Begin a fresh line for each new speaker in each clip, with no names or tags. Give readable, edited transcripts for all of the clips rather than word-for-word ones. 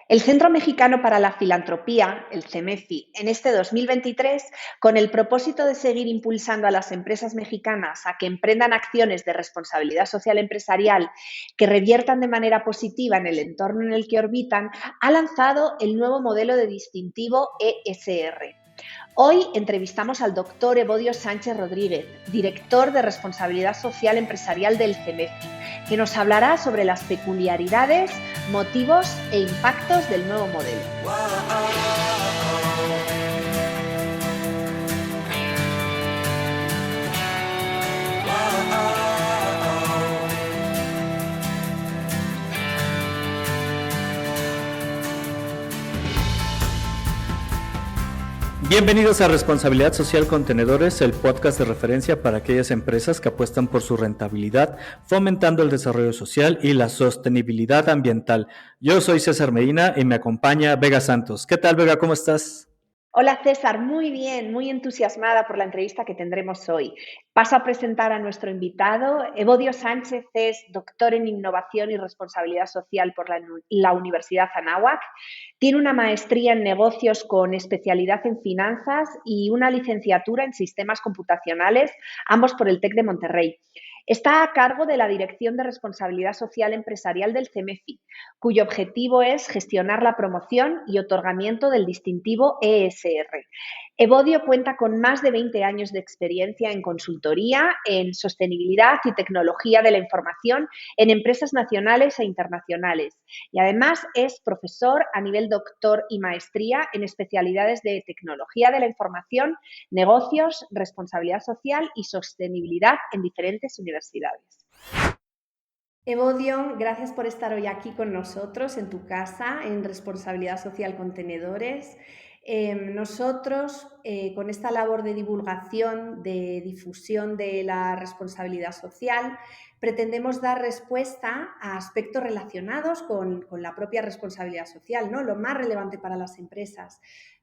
El Centro Mexicano para la Filantropía, el CEMEFI, en este 2023, con el propósito de seguir impulsando a las empresas mexicanas a que emprendan acciones de responsabilidad social empresarial que reviertan de manera positiva en el entorno en el que orbitan, ha lanzado el nuevo modelo de distintivo ESR. Hoy entrevistamos al doctor Evodio Sánchez Rodríguez, director de Responsabilidad Social Empresarial del CEMEFI, que nos hablará sobre las peculiaridades, motivos e impactos del nuevo modelo.
Bienvenidos a Responsabilidad Social Contenedores, el podcast de referencia para aquellas empresas que apuestan por su rentabilidad, fomentando el desarrollo social y la sostenibilidad ambiental. Yo soy César Medina y me acompaña Vega Santos. ¿Qué tal, Vega? ¿Cómo estás?
Hola César, muy bien, muy entusiasmada por la entrevista que tendremos hoy. Paso a presentar a nuestro invitado. Evodio Sánchez es doctor en Innovación y Responsabilidad Social por la Universidad Anáhuac. Tiene una maestría en negocios con especialidad en finanzas y una licenciatura en sistemas computacionales, ambos por el TEC de Monterrey. Está a cargo de la Dirección de Responsabilidad Social Empresarial del CEMEFI, cuyo objetivo es gestionar la promoción y otorgamiento del distintivo ESR. Evodio cuenta con más de 20 años de experiencia en consultoría, en sostenibilidad y tecnología de la información en empresas nacionales e internacionales. Y además es profesor a nivel doctor y maestría en especialidades de tecnología de la información, negocios, responsabilidad social y sostenibilidad en diferentes universidades. Evodio, gracias por estar hoy aquí con nosotros en tu casa, en Responsabilidad Social Contenedores. Nosotros, con esta labor de divulgación, de difusión de la responsabilidad social, pretendemos dar respuesta a aspectos relacionados con la propia responsabilidad social, ¿no? Lo más relevante para las empresas.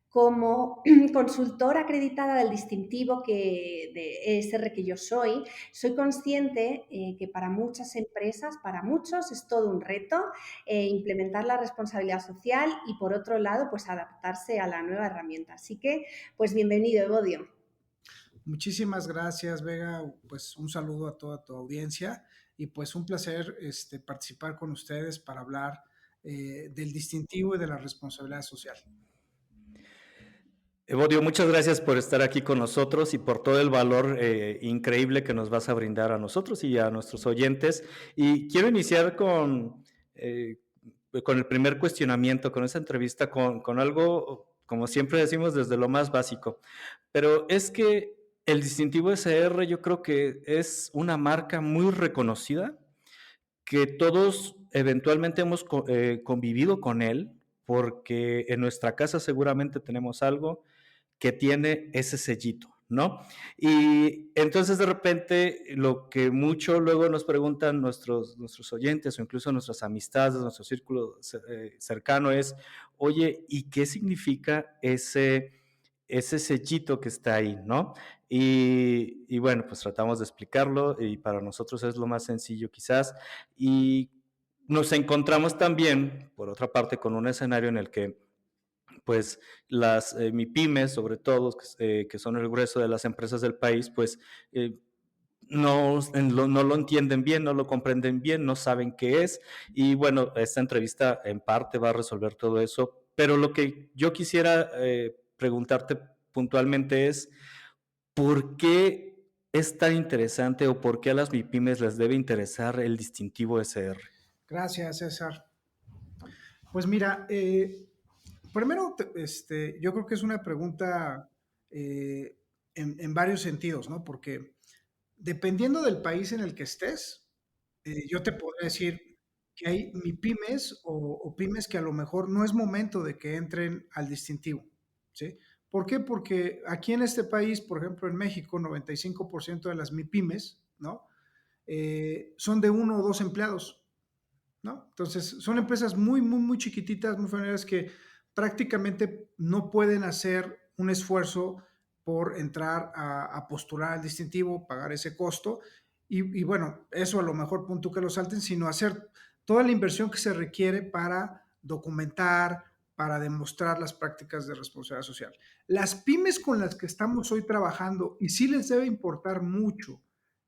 Como consultora acreditada del distintivo de ESR que yo soy consciente que para muchas empresas, para muchos, es todo un reto implementar la responsabilidad social y, por otro lado, pues adaptarse a la nueva herramienta. Así que, pues bienvenido, Evodio.
Muchísimas gracias, Vega. Pues un saludo a toda tu audiencia y pues un placer participar con ustedes para hablar del distintivo y de la responsabilidad social.
Evodio, muchas gracias por estar aquí con nosotros y por todo el valor increíble que nos vas a brindar a nosotros y a nuestros oyentes. Y quiero iniciar con el primer cuestionamiento, con esa entrevista, con algo, como siempre decimos, desde lo más básico. Pero es que el distintivo SR yo creo que es una marca muy reconocida, que todos eventualmente hemos convivido con él, porque en nuestra casa seguramente tenemos algo que tiene ese sellito, ¿no? Y entonces de repente lo que mucho luego nos preguntan nuestros oyentes o incluso nuestras amistades, nuestro círculo cercano es, oye, ¿y qué significa ese sellito que está ahí, ¿no? Y bueno, pues tratamos de explicarlo y para nosotros es lo más sencillo quizás. Y nos encontramos también, por otra parte, con un escenario en el que pues las MIPYMES, sobre todo, que son el grueso de las empresas del país, pues no lo entienden bien, no lo comprenden bien, no saben qué es. Y bueno, esta entrevista en parte va a resolver todo eso. Pero lo que yo quisiera preguntarte puntualmente es, ¿por qué es tan interesante o por qué a las MIPYMES les debe interesar el distintivo SR?
Gracias, César. Pues mira, primero, yo creo que es una pregunta en varios sentidos, ¿no? Porque dependiendo del país en el que estés, yo te podría decir que hay MIPYMES o pymes que a lo mejor no es momento de que entren al distintivo, ¿sí? ¿Por qué? Porque aquí en este país, por ejemplo, en México, 95% de las MIPYMES, ¿no? Son de 1 o 2 empleados, ¿no? Entonces, son empresas muy, muy, muy chiquititas, muy familiares que prácticamente no pueden hacer un esfuerzo por entrar a postular al distintivo, pagar ese costo. Bueno, eso a lo mejor punto que lo salten, sino hacer toda la inversión que se requiere para documentar, para demostrar las prácticas de responsabilidad social. Las pymes con las que estamos hoy trabajando, y sí les debe importar mucho,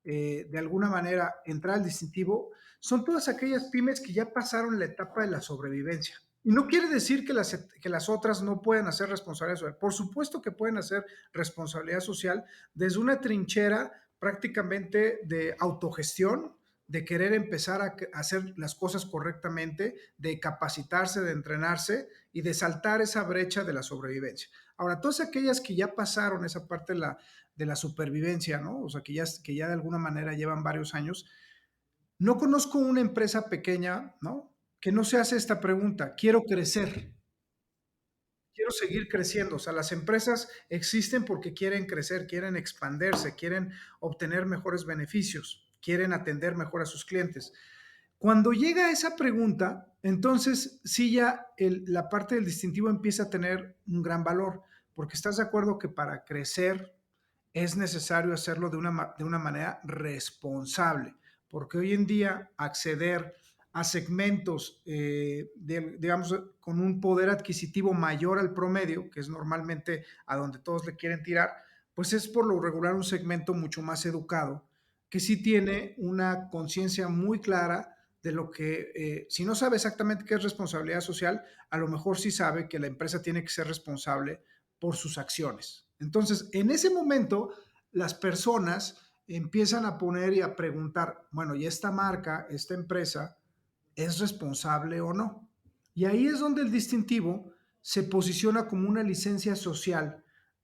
de alguna manera, entrar al distintivo, son todas aquellas pymes que ya pasaron la etapa de la sobrevivencia. Y no quiere decir que las otras no puedan hacer responsabilidad social. Por supuesto que pueden hacer responsabilidad social desde una trinchera prácticamente de autogestión, de querer empezar a hacer las cosas correctamente, de capacitarse, de entrenarse y de saltar esa brecha de la sobrevivencia. Ahora, todas aquellas que ya pasaron esa parte de la supervivencia, ¿no? O sea, que ya de alguna manera llevan varios años, no conozco una empresa pequeña, ¿no? Que no se hace esta pregunta, quiero crecer, quiero seguir creciendo. O sea, las empresas existen porque quieren crecer, quieren expandirse, quieren obtener mejores beneficios, quieren atender mejor a sus clientes. Cuando llega esa pregunta, entonces sí ya la parte del distintivo empieza a tener un gran valor, porque estás de acuerdo que para crecer es necesario hacerlo de una manera responsable, porque hoy en día acceder a segmentos, digamos, con un poder adquisitivo mayor al promedio, que es normalmente a donde todos le quieren tirar, pues es por lo regular un segmento mucho más educado, que sí tiene una conciencia muy clara de lo que, si no sabe exactamente qué es responsabilidad social, a lo mejor sí sabe que la empresa tiene que ser responsable por sus acciones. Entonces, en ese momento, las personas empiezan a poner y a preguntar, bueno, ¿y esta marca, esta empresa, es responsable o no? Y ahí es donde el distintivo se posiciona como una licencia social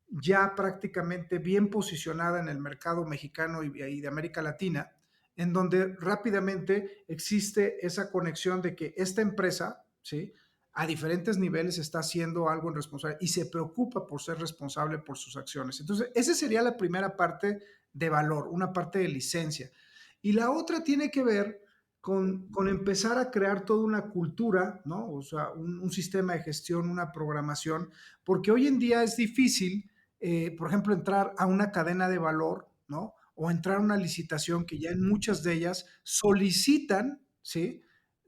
ya prácticamente bien posicionada en el mercado mexicano y de América Latina, en donde rápidamente existe esa conexión de que esta empresa, ¿sí?, a diferentes niveles está haciendo algo en responsabilidad y se preocupa por ser responsable por sus acciones. Entonces, esa sería la primera parte de valor, una parte de licencia. Y la otra tiene que ver con empezar a crear toda una cultura, ¿no? O sea, un sistema de gestión, una programación, porque hoy en día es difícil, por ejemplo, entrar a una cadena de valor, ¿no? O entrar a una licitación que ya en muchas de ellas solicitan, ¿sí?,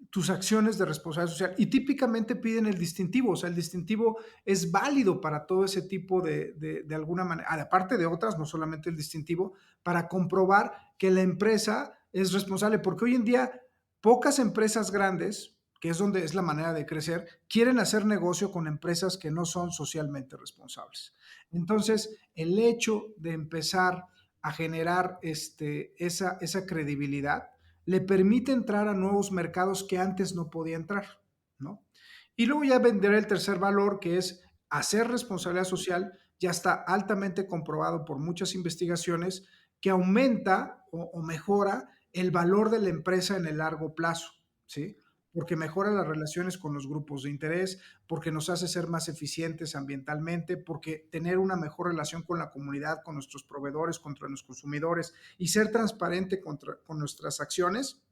tus acciones de responsabilidad social y típicamente piden el distintivo, o sea, el distintivo es válido para todo ese tipo de alguna manera, aparte de otras, no solamente el distintivo, para comprobar que la empresa es responsable, porque hoy en día pocas empresas grandes, que es donde es la manera de crecer, quieren hacer negocio con empresas que no son socialmente responsables. Entonces, el hecho de empezar a generar esa credibilidad le permite entrar a nuevos mercados que antes no podía entrar, ¿no? Y luego ya vendrá el tercer valor, que es hacer responsabilidad social, ya está altamente comprobado por muchas investigaciones, que aumenta o mejora el valor de la empresa en el largo plazo, ¿sí? Porque mejora las relaciones con los grupos de interés, porque nos hace ser más eficientes ambientalmente, porque tener una mejor relación con la comunidad, con nuestros proveedores, contra los consumidores y ser transparente con nuestras acciones,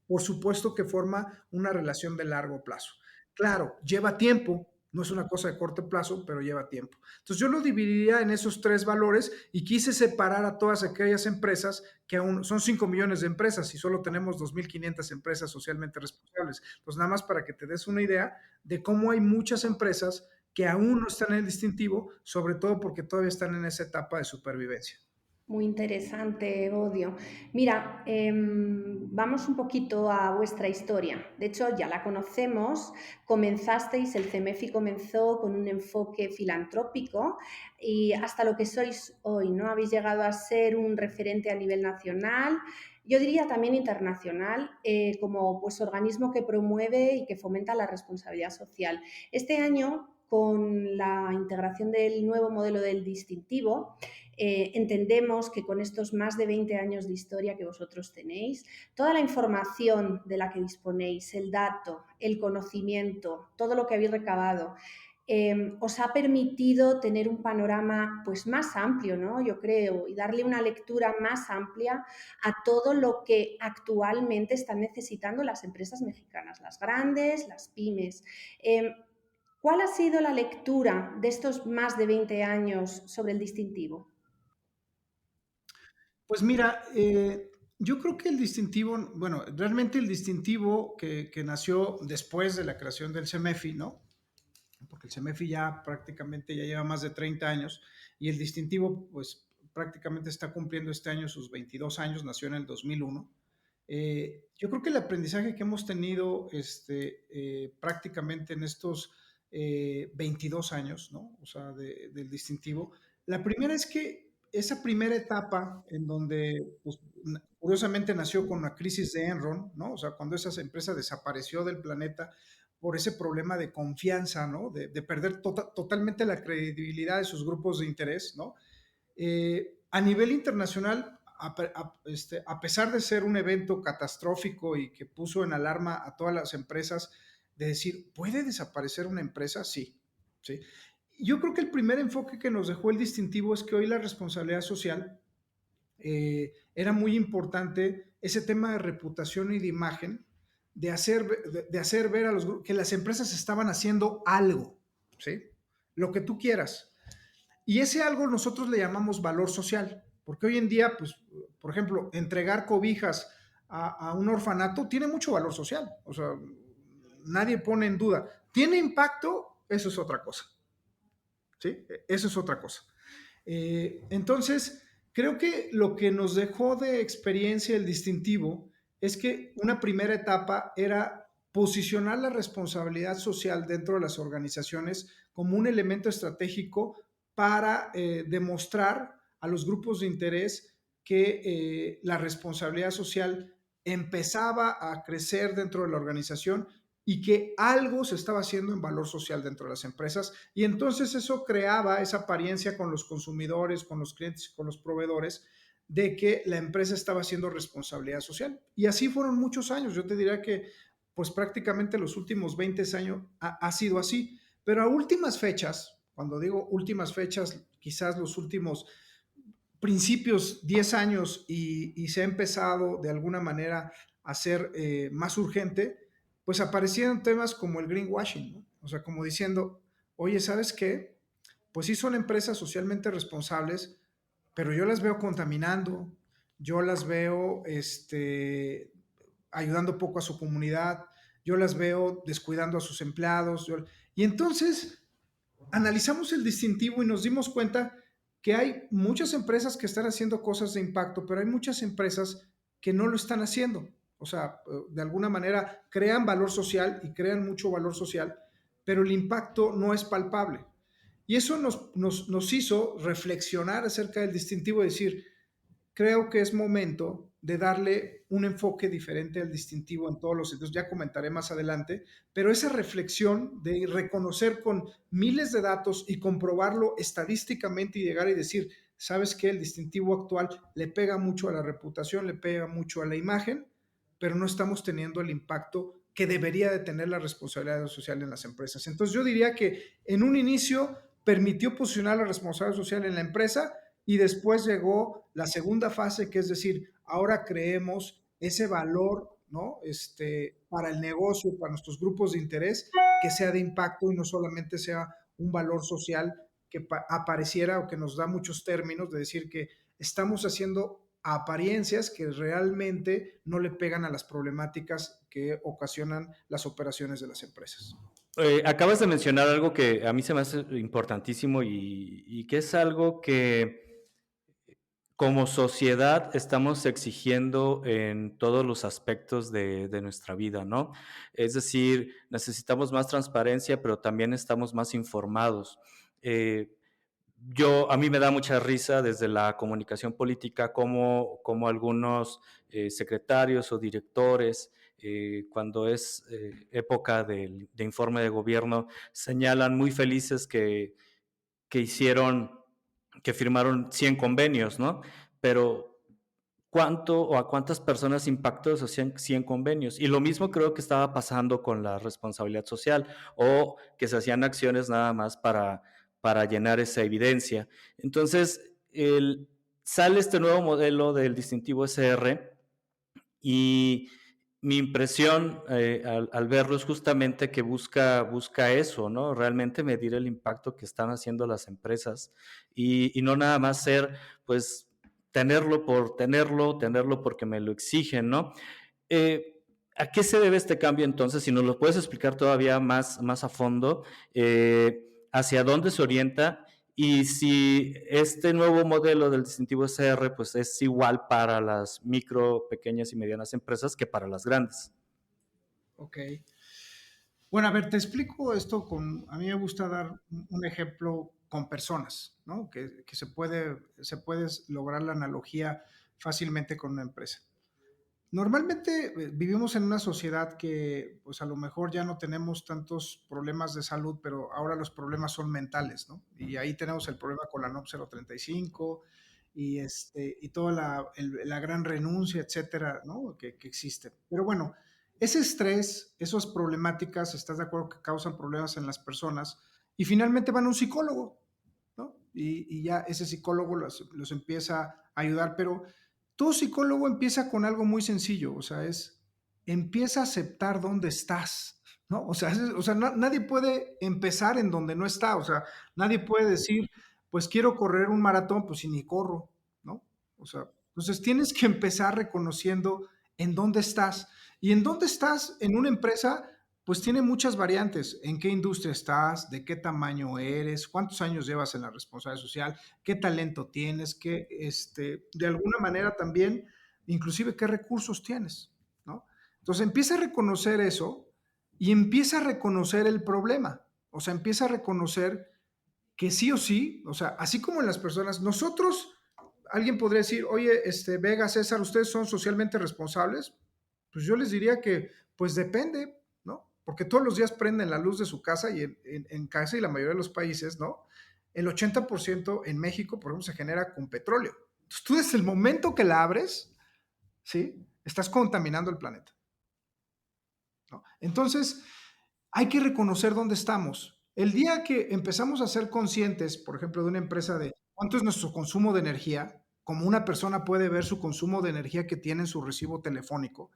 por supuesto que forma una relación de largo plazo. Claro, lleva tiempo, no es una cosa de corto plazo, pero lleva tiempo. Entonces yo lo dividiría en esos tres valores y quise separar a todas aquellas empresas que aún son 5 millones de empresas y solo tenemos 2.500 empresas socialmente responsables. Entonces nada más para que te des una idea de cómo hay muchas empresas que aún no están en el distintivo, sobre todo porque todavía están en esa etapa de supervivencia.
Muy interesante, Odio. Mira, vamos un poquito a vuestra historia. De hecho, ya la conocemos. Comenzasteis, el CEMEFI comenzó con un enfoque filantrópico y hasta lo que sois hoy, ¿no? Habéis llegado a ser un referente a nivel nacional, yo diría también internacional, como pues, organismo que promueve y que fomenta la responsabilidad social. Este año, con la integración del nuevo modelo del distintivo, entendemos que con estos más de 20 años de historia que vosotros tenéis, toda la información de la que disponéis, el dato, el conocimiento, todo lo que habéis recabado, os ha permitido tener un panorama pues, más amplio, ¿no? Yo creo, y darle una lectura más amplia a todo lo que actualmente están necesitando las empresas mexicanas, las grandes, las pymes. ¿Cuál ha sido la lectura de estos más de 20 años sobre el distintivo?
Pues mira, Yo creo que el distintivo, bueno, realmente el distintivo que nació después de la creación del CEMEFI, ¿no? Porque el CEMEFI ya prácticamente ya lleva más de 30 años y el distintivo pues prácticamente está cumpliendo este año sus 22 años, nació en el 2001. Yo creo que el aprendizaje que hemos tenido prácticamente en estos 22 años, ¿no? O sea, del distintivo, la primera es que esa primera etapa en donde, pues, curiosamente nació con la crisis de Enron, ¿no? O sea, cuando esa empresa desapareció del planeta por ese problema de confianza, ¿no? De perder totalmente la credibilidad de sus grupos de interés, ¿no? A nivel internacional, a pesar de ser un evento catastrófico y que puso en alarma a todas las empresas, de decir, ¿puede desaparecer una empresa? Sí, sí. Yo creo que el primer enfoque que nos dejó el distintivo es que hoy la responsabilidad social era muy importante ese tema de reputación y de imagen, de hacer ver a los grupos que las empresas estaban haciendo algo, ¿sí? Lo que tú quieras. Y ese algo nosotros le llamamos valor social, porque hoy en día, pues, por ejemplo, entregar cobijas a un orfanato tiene mucho valor social, o sea, nadie pone en duda. ¿Tiene impacto? Eso es otra cosa, ¿sí? Eso es otra cosa. Entonces, creo que lo que nos dejó de experiencia el distintivo es que una primera etapa era posicionar la responsabilidad social dentro de las organizaciones como un elemento estratégico para demostrar a los grupos de interés que la responsabilidad social empezaba a crecer dentro de la organización y que algo se estaba haciendo en valor social dentro de las empresas. Y entonces eso creaba esa apariencia con los consumidores, con los clientes, con los proveedores, de que la empresa estaba haciendo responsabilidad social. Y así fueron muchos años. Yo te diría que pues prácticamente los últimos 20 años ha sido así. Pero a últimas fechas, cuando digo últimas fechas, quizás los últimos principios 10 años y se ha empezado de alguna manera a ser más urgente, pues aparecieron temas como el greenwashing, ¿no? O sea, como diciendo, oye, ¿sabes qué? Pues sí son empresas socialmente responsables, pero yo las veo contaminando, yo las veo ayudando poco a su comunidad, yo las veo descuidando a sus empleados. Y entonces analizamos el distintivo y nos dimos cuenta que hay muchas empresas que están haciendo cosas de impacto, pero hay muchas empresas que no lo están haciendo. O sea, de alguna manera crean valor social y crean mucho valor social, pero el impacto no es palpable. Y eso nos hizo reflexionar acerca del distintivo y decir, creo que es momento de darle un enfoque diferente al distintivo en todos los sentidos. Ya comentaré más adelante, pero esa reflexión de reconocer con miles de datos y comprobarlo estadísticamente y llegar y decir, ¿sabes qué? El distintivo actual le pega mucho a la reputación, le pega mucho a la imagen, pero no estamos teniendo el impacto que debería de tener la responsabilidad social en las empresas. Entonces yo diría que en un inicio permitió posicionar la responsabilidad social en la empresa, y después llegó la segunda fase, que es decir, ahora creemos ese valor, ¿no? Para el negocio, para nuestros grupos de interés, que sea de impacto y no solamente sea un valor social que apareciera o que nos da muchos términos de decir que estamos haciendo apariencias que realmente no le pegan a las problemáticas que ocasionan las operaciones de las empresas.
Acabas de mencionar algo que a mí se me hace importantísimo y que es algo que como sociedad estamos exigiendo en todos los aspectos de nuestra vida, ¿no? Es decir, necesitamos más transparencia, pero también estamos más informados. Eh, a mí me da mucha risa desde la comunicación política como algunos secretarios o directores, cuando es época de informe de gobierno, señalan muy felices que que firmaron 100 convenios, ¿no? Pero ¿cuánto o a cuántas personas impactó esos 100 convenios? Y lo mismo creo que estaba pasando con la responsabilidad social o que se hacían acciones nada más para llenar esa evidencia. Entonces, sale este nuevo modelo del distintivo SR y mi impresión al verlo es justamente que busca eso, ¿no? Realmente medir el impacto que están haciendo las empresas y no nada más ser, pues, tenerlo por tenerlo, tenerlo porque me lo exigen, ¿no? ¿A qué se debe este cambio entonces? Si nos lo puedes explicar todavía más a fondo, hacia dónde se orienta y si este nuevo modelo del distintivo SR pues es igual para las micro, pequeñas y medianas empresas que para las grandes.
Ok. Bueno, a ver, te explico esto a mí me gusta dar un ejemplo con personas, ¿no? Que se puede lograr la analogía fácilmente con una empresa. Normalmente vivimos en una sociedad que, pues a lo mejor ya no tenemos tantos problemas de salud, pero ahora los problemas son mentales, ¿no? Y ahí tenemos el problema con la NOM 035 y toda la gran renuncia, etcétera, ¿no? Que existe. Pero bueno, ese estrés, esas problemáticas, ¿estás de acuerdo que causan problemas en las personas? Y finalmente van a un psicólogo, ¿no? Y ya ese psicólogo los empieza a ayudar, pero todo psicólogo empieza con algo muy sencillo, o sea, empieza a aceptar dónde estás, ¿no? O sea, nadie puede empezar en donde no está, o sea, nadie puede decir, pues quiero correr un maratón, pues si ni corro, ¿no? O sea, entonces tienes que empezar reconociendo en dónde estás. Y en dónde estás en una empresa, pues tiene muchas variantes. ¿En qué industria estás? ¿De qué tamaño eres? ¿Cuántos años llevas en la responsabilidad social? ¿Qué talento tienes? De alguna manera también, inclusive, qué recursos tienes, ¿no? Entonces empieza a reconocer eso y empieza a reconocer el problema. O sea, empieza a reconocer que sí o sí, o sea, así como en las personas, nosotros, alguien podría decir, oye, Vega, César, ¿ustedes son socialmente responsables? Pues yo les diría que, pues depende, ¿no? Porque todos los días prenden la luz de su casa y en casa y la mayoría de los países, ¿no? El 80% en México, por ejemplo, se genera con petróleo. Entonces, tú desde el momento que la abres, ¿sí? Estás contaminando el planeta, ¿no? Entonces, hay que reconocer dónde estamos. El día que empezamos a ser conscientes, por ejemplo, de una empresa de cuánto es nuestro consumo de energía, como una persona puede ver su consumo de energía que tiene en su recibo telefónico,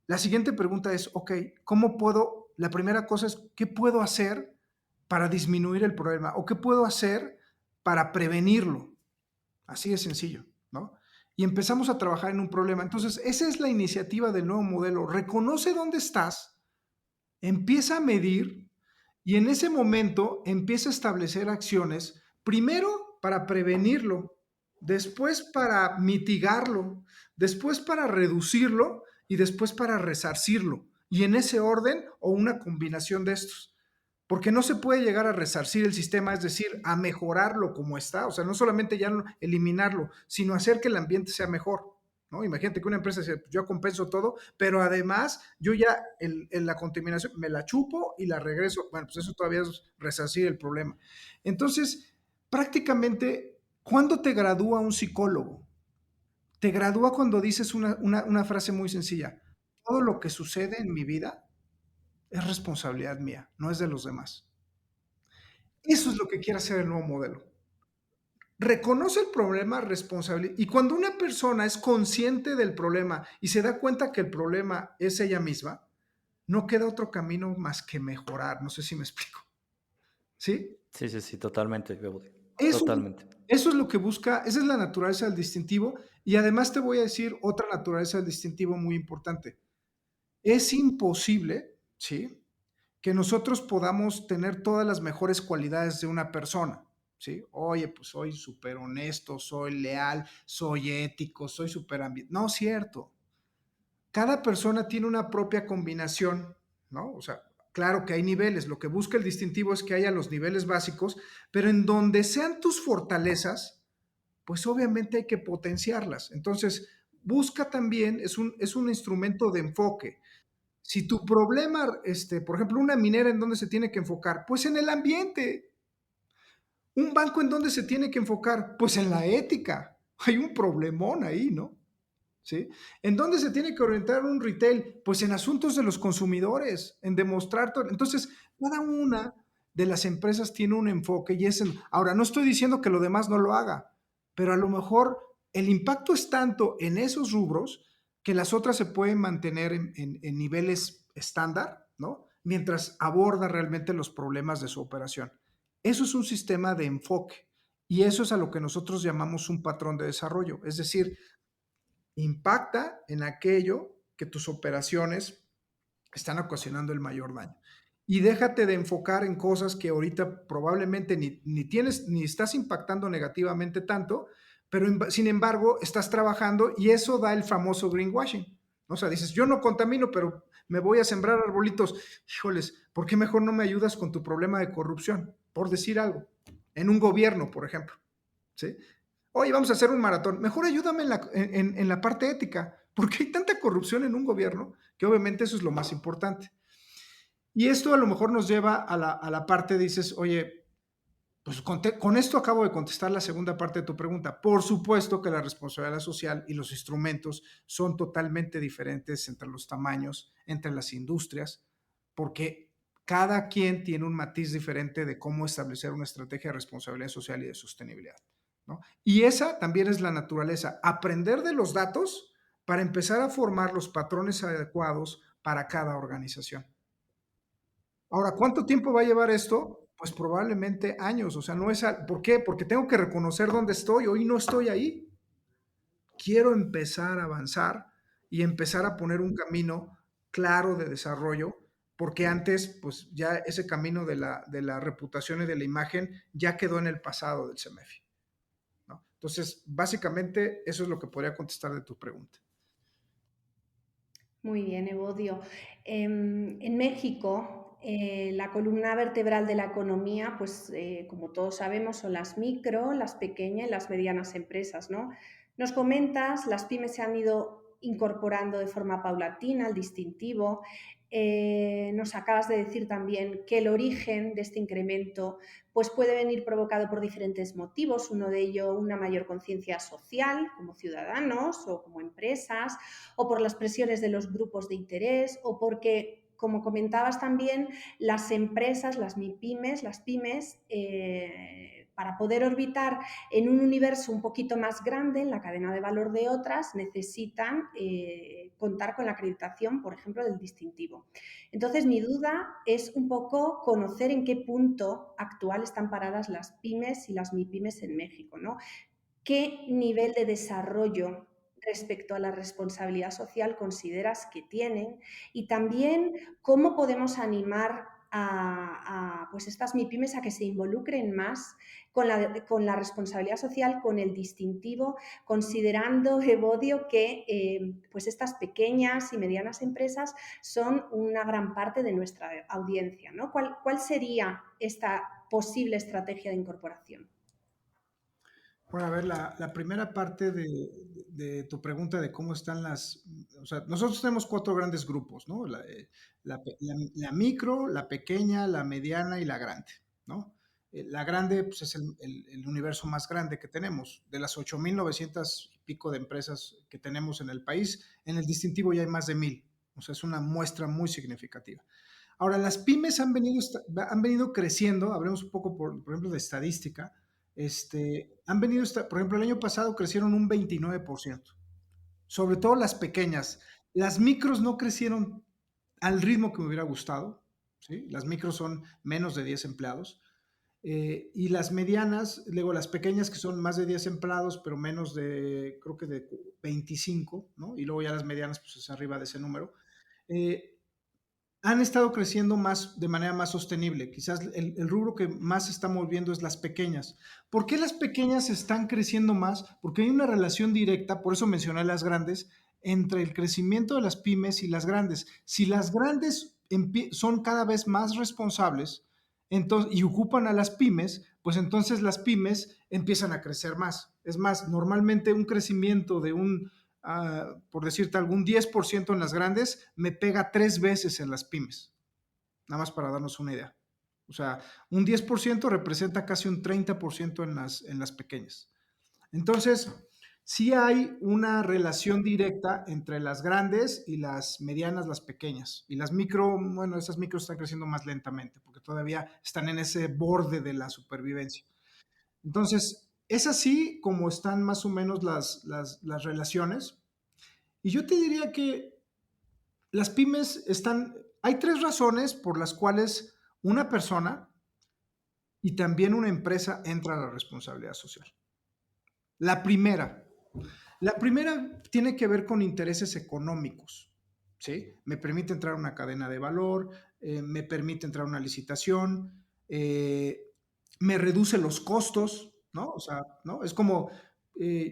la siguiente pregunta es, ok, ¿cómo puedo? La primera cosa es, ¿qué puedo hacer para disminuir el problema? ¿O qué puedo hacer para prevenirlo? Así de sencillo, ¿no? Y empezamos a trabajar en un problema. Entonces, esa es la iniciativa del nuevo modelo. Reconoce dónde estás, empieza a medir y en ese momento empieza a establecer acciones, primero para prevenirlo, después para mitigarlo, después para reducirlo y después para resarcirlo. Y en ese orden o una combinación de estos. Porque no se puede llegar a resarcir el sistema, es decir, a mejorarlo como está. O sea, no solamente ya eliminarlo, sino hacer que el ambiente sea mejor. ¿No? Imagínate que una empresa dice, yo compenso todo, pero además yo ya la contaminación me la chupo y la regreso. Bueno, pues eso todavía es resarcir el problema. Entonces, prácticamente, ¿cuándo te gradúa un psicólogo? Te gradúa cuando dices una frase muy sencilla. Todo lo que sucede en mi vida es responsabilidad mía, no es de los demás. Eso es lo que quiere hacer el nuevo modelo. Reconoce el problema, responsabilidad. Y cuando una persona es consciente del problema y se da cuenta que el problema es ella misma, no queda otro camino más que mejorar. No sé si me explico. ¿Sí?
Sí, sí, sí, totalmente,
Eso,
totalmente.
eso es lo que busca, esa es la naturaleza del distintivo. Y además te voy a decir otra naturaleza del distintivo muy importante. Es imposible, ¿sí?, que nosotros podamos tener todas las mejores cualidades de una persona, ¿sí? Oye, pues soy súper honesto, soy leal, soy ético, soy súper ambiental. No es cierto. Cada persona tiene una propia combinación, ¿no? O sea, claro que hay niveles. Lo que busca el distintivo es que haya los niveles básicos, pero en donde sean tus fortalezas, pues obviamente hay que potenciarlas. Entonces, busca también, es un instrumento de enfoque. Si tu problema, por ejemplo, una minera en dónde se tiene que enfocar, pues en el ambiente. Un banco en dónde se tiene que enfocar, pues en la ética. Hay un problemón ahí, ¿no? ¿Sí? ¿En dónde se tiene que orientar un retail? Pues en asuntos de los consumidores, en demostrar todo. Entonces, cada una de las empresas tiene un enfoque y ahora, no estoy diciendo que lo demás no lo haga, pero a lo mejor el impacto es tanto en esos rubros que las otras se pueden mantener en niveles estándar, ¿no? Mientras aborda realmente los problemas de su operación. Eso es un sistema de enfoque Y eso es a lo que nosotros llamamos un patrón de desarrollo. Es decir, impacta en aquello que tus operaciones están ocasionando el mayor daño. Y déjate de enfocar en cosas que ahorita probablemente ni tienes, ni estás impactando negativamente tanto, pero sin embargo estás trabajando y eso da el famoso greenwashing. O sea, dices, yo no contamino, pero me voy a sembrar arbolitos. Híjoles, ¿por qué mejor no me ayudas con tu problema de corrupción? Por decir algo, en un gobierno, por ejemplo. ¿Sí? Oye, vamos a hacer un maratón. Mejor ayúdame en la parte ética, porque hay tanta corrupción en un gobierno que obviamente eso es lo más importante. Y esto a lo mejor nos lleva a la parte, dices, oye, pues con esto acabo de contestar la segunda parte de tu pregunta. Por supuesto que la responsabilidad social y los instrumentos son totalmente diferentes entre los tamaños, entre las industrias, porque cada quien tiene un matiz diferente de cómo establecer una estrategia de responsabilidad social y de sostenibilidad, ¿no? Y esa también es la naturaleza, aprender de los datos para empezar a formar los patrones adecuados para cada organización. Ahora, ¿cuánto tiempo va a llevar esto? Pues probablemente años, o sea, no es, ¿por qué? Porque tengo que reconocer dónde estoy, hoy no estoy ahí. Quiero empezar a avanzar y empezar a poner un camino claro de desarrollo, porque antes, pues ya ese camino de la reputación y de la imagen ya quedó en el pasado del CEMEFI, ¿no? Entonces, básicamente, eso es lo que podría contestar de tu pregunta.
Muy bien, Evodio. En México, la columna vertebral de la economía, pues como todos sabemos, son las micro, las pequeñas y las medianas empresas, ¿no? Nos comentas, las pymes se han ido incorporando de forma paulatina al distintivo. Nos acabas de decir también que el origen de este incremento pues puede venir provocado por diferentes motivos, uno de ellos una mayor conciencia social como ciudadanos o como empresas, o por las presiones de los grupos de interés, o porque, como comentabas también, las empresas, las MIPYMES, las pymes, para poder orbitar en un universo un poquito más grande, en la cadena de valor de otras, necesitan contar con la acreditación, por ejemplo, del distintivo. Entonces, mi duda es un poco conocer en qué punto actual están paradas las pymes y las MIPYMES en México, ¿no? ¿Qué nivel de desarrollo respecto a la responsabilidad social consideras que tienen? Y también, ¿cómo podemos animar a pues estas MIPYMES a que se involucren más con la responsabilidad social, con el distintivo, considerando, Evodio, que pues estas pequeñas y medianas empresas son una gran parte de nuestra audiencia, ¿no? ¿Cuál sería esta posible estrategia de incorporación?
Bueno, a ver, la primera parte de tu pregunta de cómo están o sea, nosotros tenemos cuatro grandes grupos, ¿no? La micro, la pequeña, la mediana y la grande, ¿no? La grande, pues es el universo más grande que tenemos. De las 8,900 y pico de empresas que tenemos en el país, en el distintivo ya hay más de 1,000. O sea, es una muestra muy significativa. Ahora, las pymes han venido creciendo, hablemos un poco, por ejemplo, de estadística, han venido, por ejemplo, el año pasado crecieron un 29%, sobre todo las pequeñas. Las micros no crecieron al ritmo que me hubiera gustado, ¿sí? Las micros son menos de 10 empleados. Y las medianas, luego las pequeñas que son más de 10 empleados, pero menos de, creo que de 25, ¿no? Y luego ya las medianas, pues es arriba de ese número. Eh, Han estado creciendo más de manera más sostenible. Quizás el rubro que más se está moviendo es las pequeñas. ¿Por qué las pequeñas están creciendo más? Porque hay una relación directa, por eso mencioné las grandes, entre el crecimiento de las pymes y las grandes. Si las grandes son cada vez más responsables entonces, y ocupan a las pymes, pues entonces las pymes empiezan a crecer más. Es más, normalmente un crecimiento de por decirte algún 10% en las grandes, me pega 3 veces en las pymes, nada más para darnos una idea. O sea, un 10% representa casi un 30% en las pequeñas. Entonces, sí hay una relación directa entre las grandes y las medianas, las pequeñas. Y las micro, bueno, esas micros están creciendo más lentamente porque todavía están en ese borde de la supervivencia. Entonces, es así como están más o menos las relaciones. Y yo te diría que las pymes hay tres razones por las cuales una persona y también una empresa entra a la responsabilidad social. La primera, la primera tiene que ver con intereses económicos, ¿sí? Me permite entrar a una cadena de valor, me permite entrar a una licitación, me reduce los costos, ¿no? O sea, ¿no? Es como,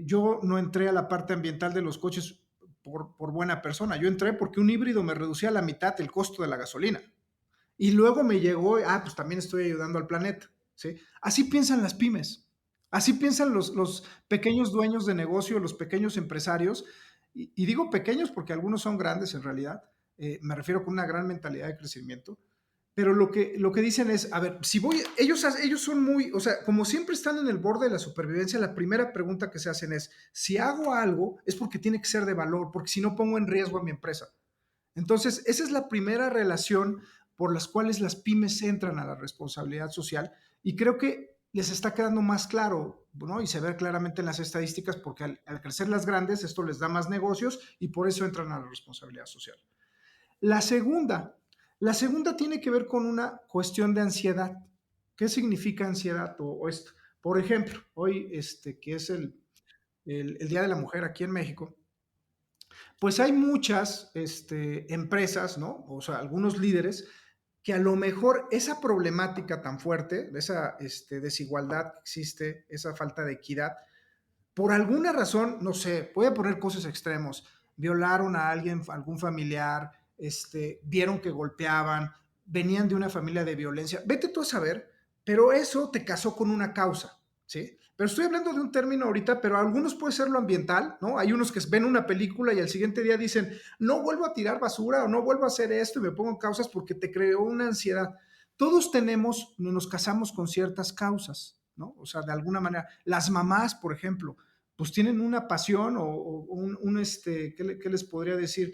yo no entré a la parte ambiental de los coches por buena persona, yo entré porque un híbrido me reducía a la mitad el costo de la gasolina. Y luego me llegó, pues también estoy ayudando al planeta, ¿sí? Así piensan las pymes, así piensan los pequeños dueños de negocio, los pequeños empresarios, y digo pequeños porque algunos son grandes en realidad, me refiero con una gran mentalidad de crecimiento, pero lo que dicen es, a ver, si voy, ellos son muy, o sea, como siempre están en el borde de la supervivencia, la primera pregunta que se hacen es, si hago algo es porque tiene que ser de valor, porque si no pongo en riesgo a mi empresa. Entonces, esa es la primera relación por las cuales las pymes entran a la responsabilidad social y creo que les está quedando más claro, ¿no? Y se ve claramente en las estadísticas porque al crecer las grandes esto les da más negocios y por eso entran a la responsabilidad social. La segunda, la segunda tiene que ver con una cuestión de ansiedad. ¿Qué significa ansiedad o esto? Por ejemplo, hoy, que es el Día de la Mujer aquí en México, pues hay muchas empresas, ¿no? O sea, algunos líderes que a lo mejor esa problemática tan fuerte, esa desigualdad que existe, esa falta de equidad, por alguna razón, no sé, voy a poner cosas extremos, violaron a alguien, algún familiar, vieron que golpeaban, venían de una familia de violencia, vete tú a saber, pero eso te casó con una causa, ¿sí? Pero estoy hablando de un término ahorita, pero algunos puede ser lo ambiental, ¿no? Hay unos que ven una película y al siguiente día dicen, no vuelvo a tirar basura o no vuelvo a hacer esto y me pongo en causas porque te creó una ansiedad. Todos tenemos, nos casamos con ciertas causas, ¿no? O sea, de alguna manera, las mamás, por ejemplo, pues tienen una pasión o ¿qué les podría decir?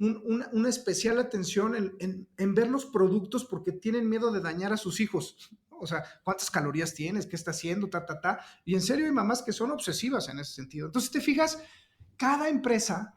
Una especial atención en ver los productos porque tienen miedo de dañar a sus hijos. O sea, ¿cuántas calorías tienes? ¿Qué está haciendo? Ta, ta, ta. Y en serio hay mamás que son obsesivas en ese sentido. Entonces, te fijas, cada empresa,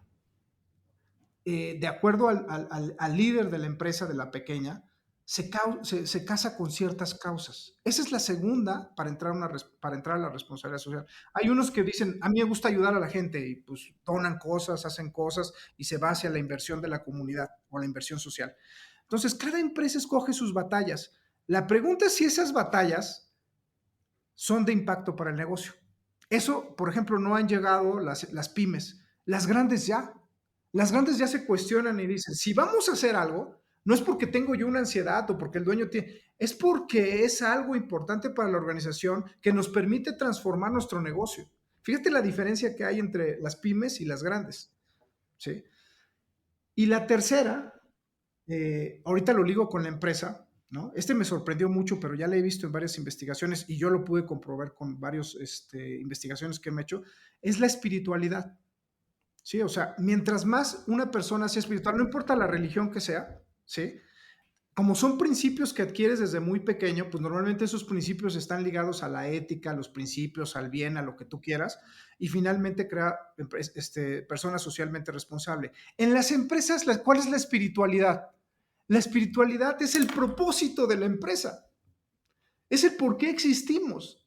de acuerdo al líder de la empresa, de la pequeña, se casa con ciertas causas. Esa es la segunda para entrar a la responsabilidad social. Hay unos que dicen, a mí me gusta ayudar a la gente y pues donan cosas, hacen cosas y se va hacia la inversión de la comunidad o la inversión social. Entonces, cada empresa escoge sus batallas. La pregunta es si esas batallas son de impacto para el negocio. Eso, por ejemplo, no han llegado las pymes. Las grandes ya. Las grandes ya se cuestionan y dicen, si vamos a hacer algo, no es porque tengo yo una ansiedad o porque el dueño tiene, es porque es algo importante para la organización que nos permite transformar nuestro negocio. Fíjate la diferencia que hay entre las pymes y las grandes, ¿sí? Y la tercera, ahorita lo ligo con la empresa, ¿no? Me sorprendió mucho, pero ya lo he visto en varias investigaciones y yo lo pude comprobar con varias investigaciones que me he hecho, es la espiritualidad. Sí, o sea, mientras más una persona sea espiritual, no importa la religión que sea, ¿sí? Como son principios que adquieres desde muy pequeño, pues normalmente esos principios están ligados a la ética, a los principios, al bien, a lo que tú quieras, y finalmente crea personas socialmente responsables. En las empresas, ¿cuál es la espiritualidad? La espiritualidad es el propósito de la empresa, es el por qué existimos.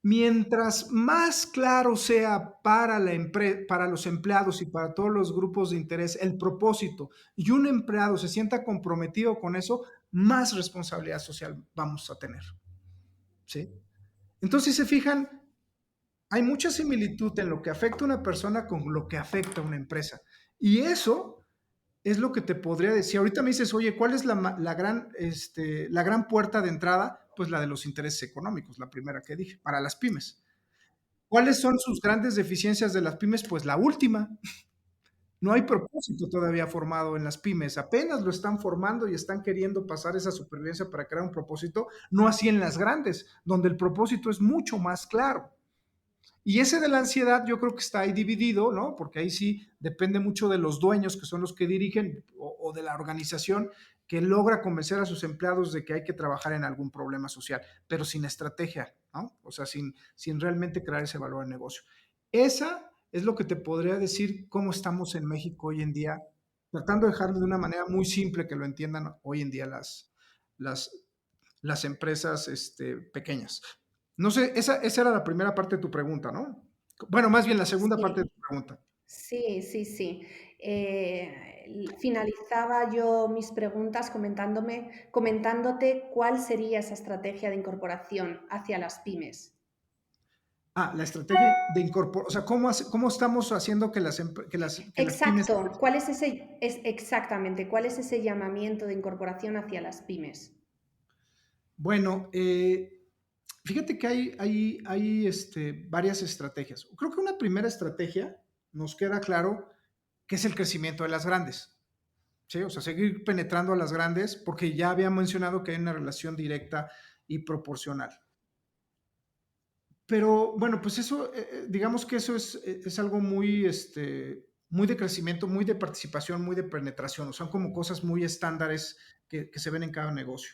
Mientras más claro sea para los empleados y para todos los grupos de interés el propósito y un empleado se sienta comprometido con eso, más responsabilidad social vamos a tener. ¿Sí? Entonces, si se fijan, hay mucha similitud en lo que afecta a una persona con lo que afecta a una empresa. Y eso es lo que te podría decir. Ahorita me dices, oye, ¿cuál es la gran puerta de entrada? Pues la de los intereses económicos, la primera que dije, para las pymes. ¿Cuáles son sus grandes deficiencias de las pymes? Pues la última, no hay propósito todavía formado en las pymes, apenas lo están formando y están queriendo pasar esa supervivencia para crear un propósito, no así en las grandes, donde el propósito es mucho más claro. Y ese de la ansiedad yo creo que está ahí dividido, ¿no? Porque ahí sí depende mucho de los dueños, que son los que dirigen, o de la organización que logra convencer a sus empleados de que hay que trabajar en algún problema social, pero sin estrategia, ¿no? O sea, sin realmente crear ese valor en negocio. Esa es lo que te podría decir cómo estamos en México hoy en día, tratando de dejarlo de una manera muy simple que lo entiendan hoy en día las las empresas pequeñas. No sé, esa era la primera parte de tu pregunta, ¿no? Bueno, más bien la segunda parte de
Sí,
tu pregunta.
sí, sí, sí. Finalizaba yo mis preguntas comentándote cuál sería esa estrategia de incorporación hacia las pymes.
La estrategia de incorporar, o sea, ¿cómo estamos haciendo que las pymes
Exacto. ¿Cuál es exactamente, cuál es ese llamamiento de incorporación hacia las pymes?
Bueno, fíjate que hay varias estrategias. Creo que una primera estrategia nos queda claro que es el crecimiento de las grandes. ¿Sí? O sea, seguir penetrando a las grandes, porque ya había mencionado que hay una relación directa y proporcional. Pero bueno, pues eso, digamos que eso es algo muy de crecimiento, muy de participación, muy de penetración. O sea, son como cosas muy estándares que se ven en cada negocio.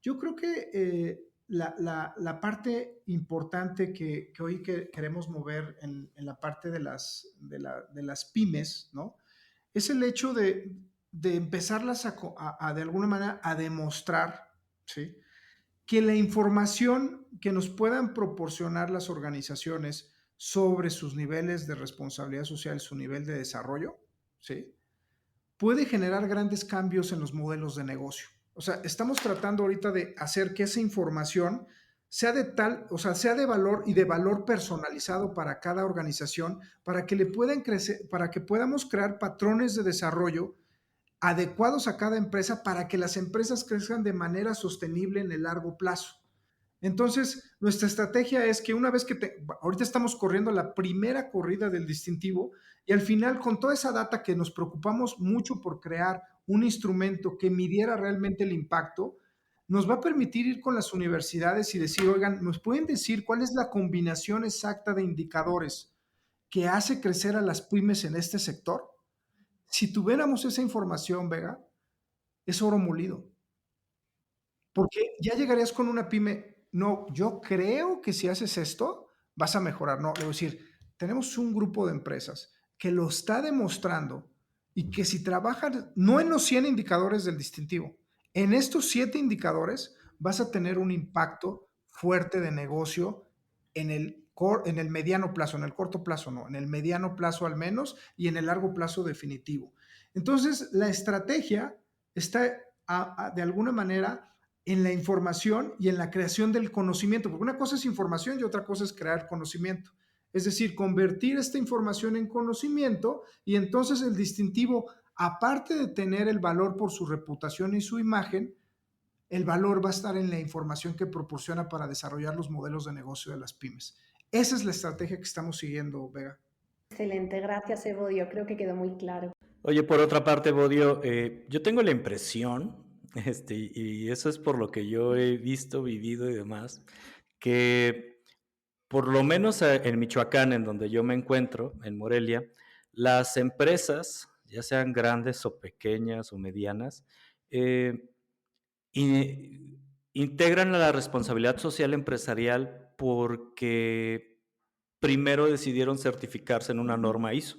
Yo creo que la parte importante que hoy queremos mover en la parte de las pymes, ¿no? Es el hecho de empezarlas de alguna manera a demostrar, ¿sí? Que la información que nos puedan proporcionar las organizaciones sobre sus niveles de responsabilidad social, su nivel de desarrollo, ¿sí? Puede generar grandes cambios en los modelos de negocio. O sea, estamos tratando ahorita de hacer que esa información sea de tal, o sea, sea de valor y de valor personalizado para cada organización, para que le puedan crecer, para que podamos crear patrones de desarrollo adecuados a cada empresa para que las empresas crezcan de manera sostenible en el largo plazo. Entonces, nuestra estrategia es que una vez ahorita estamos corriendo la primera corrida del distintivo y al final con toda esa data que nos preocupamos mucho por crear un instrumento que midiera realmente el impacto, nos va a permitir ir con las universidades y decir, oigan, ¿nos pueden decir cuál es la combinación exacta de indicadores que hace crecer a las pymes en este sector? Si tuviéramos esa información, Vega, es oro molido. Porque ya llegarías con una pyme, no, yo creo que si haces esto, vas a mejorar. No, debo decir, tenemos un grupo de empresas que lo está demostrando y que si trabajan, no en los 100 indicadores del distintivo, en estos 7 indicadores vas a tener un impacto fuerte de negocio en el mediano plazo, en el corto plazo no, en el mediano plazo al menos y en el largo plazo definitivo. Entonces, la estrategia está de alguna manera en la información y en la creación del conocimiento, porque una cosa es información y otra cosa es crear conocimiento. Es decir, convertir esta información en conocimiento y entonces el distintivo, aparte de tener el valor por su reputación y su imagen, el valor va a estar en la información que proporciona para desarrollar los modelos de negocio de las pymes. Esa es la estrategia que estamos siguiendo, Vega.
Excelente, gracias Evodio, creo que quedó muy claro.
Oye, por otra parte, Bodio, yo tengo la impresión, y eso es por lo que yo he visto, vivido y demás, que por lo menos en Michoacán, en donde yo me encuentro, en Morelia, las empresas, ya sean grandes o pequeñas o medianas, eh, integran la responsabilidad social empresarial porque primero decidieron certificarse en una norma ISO.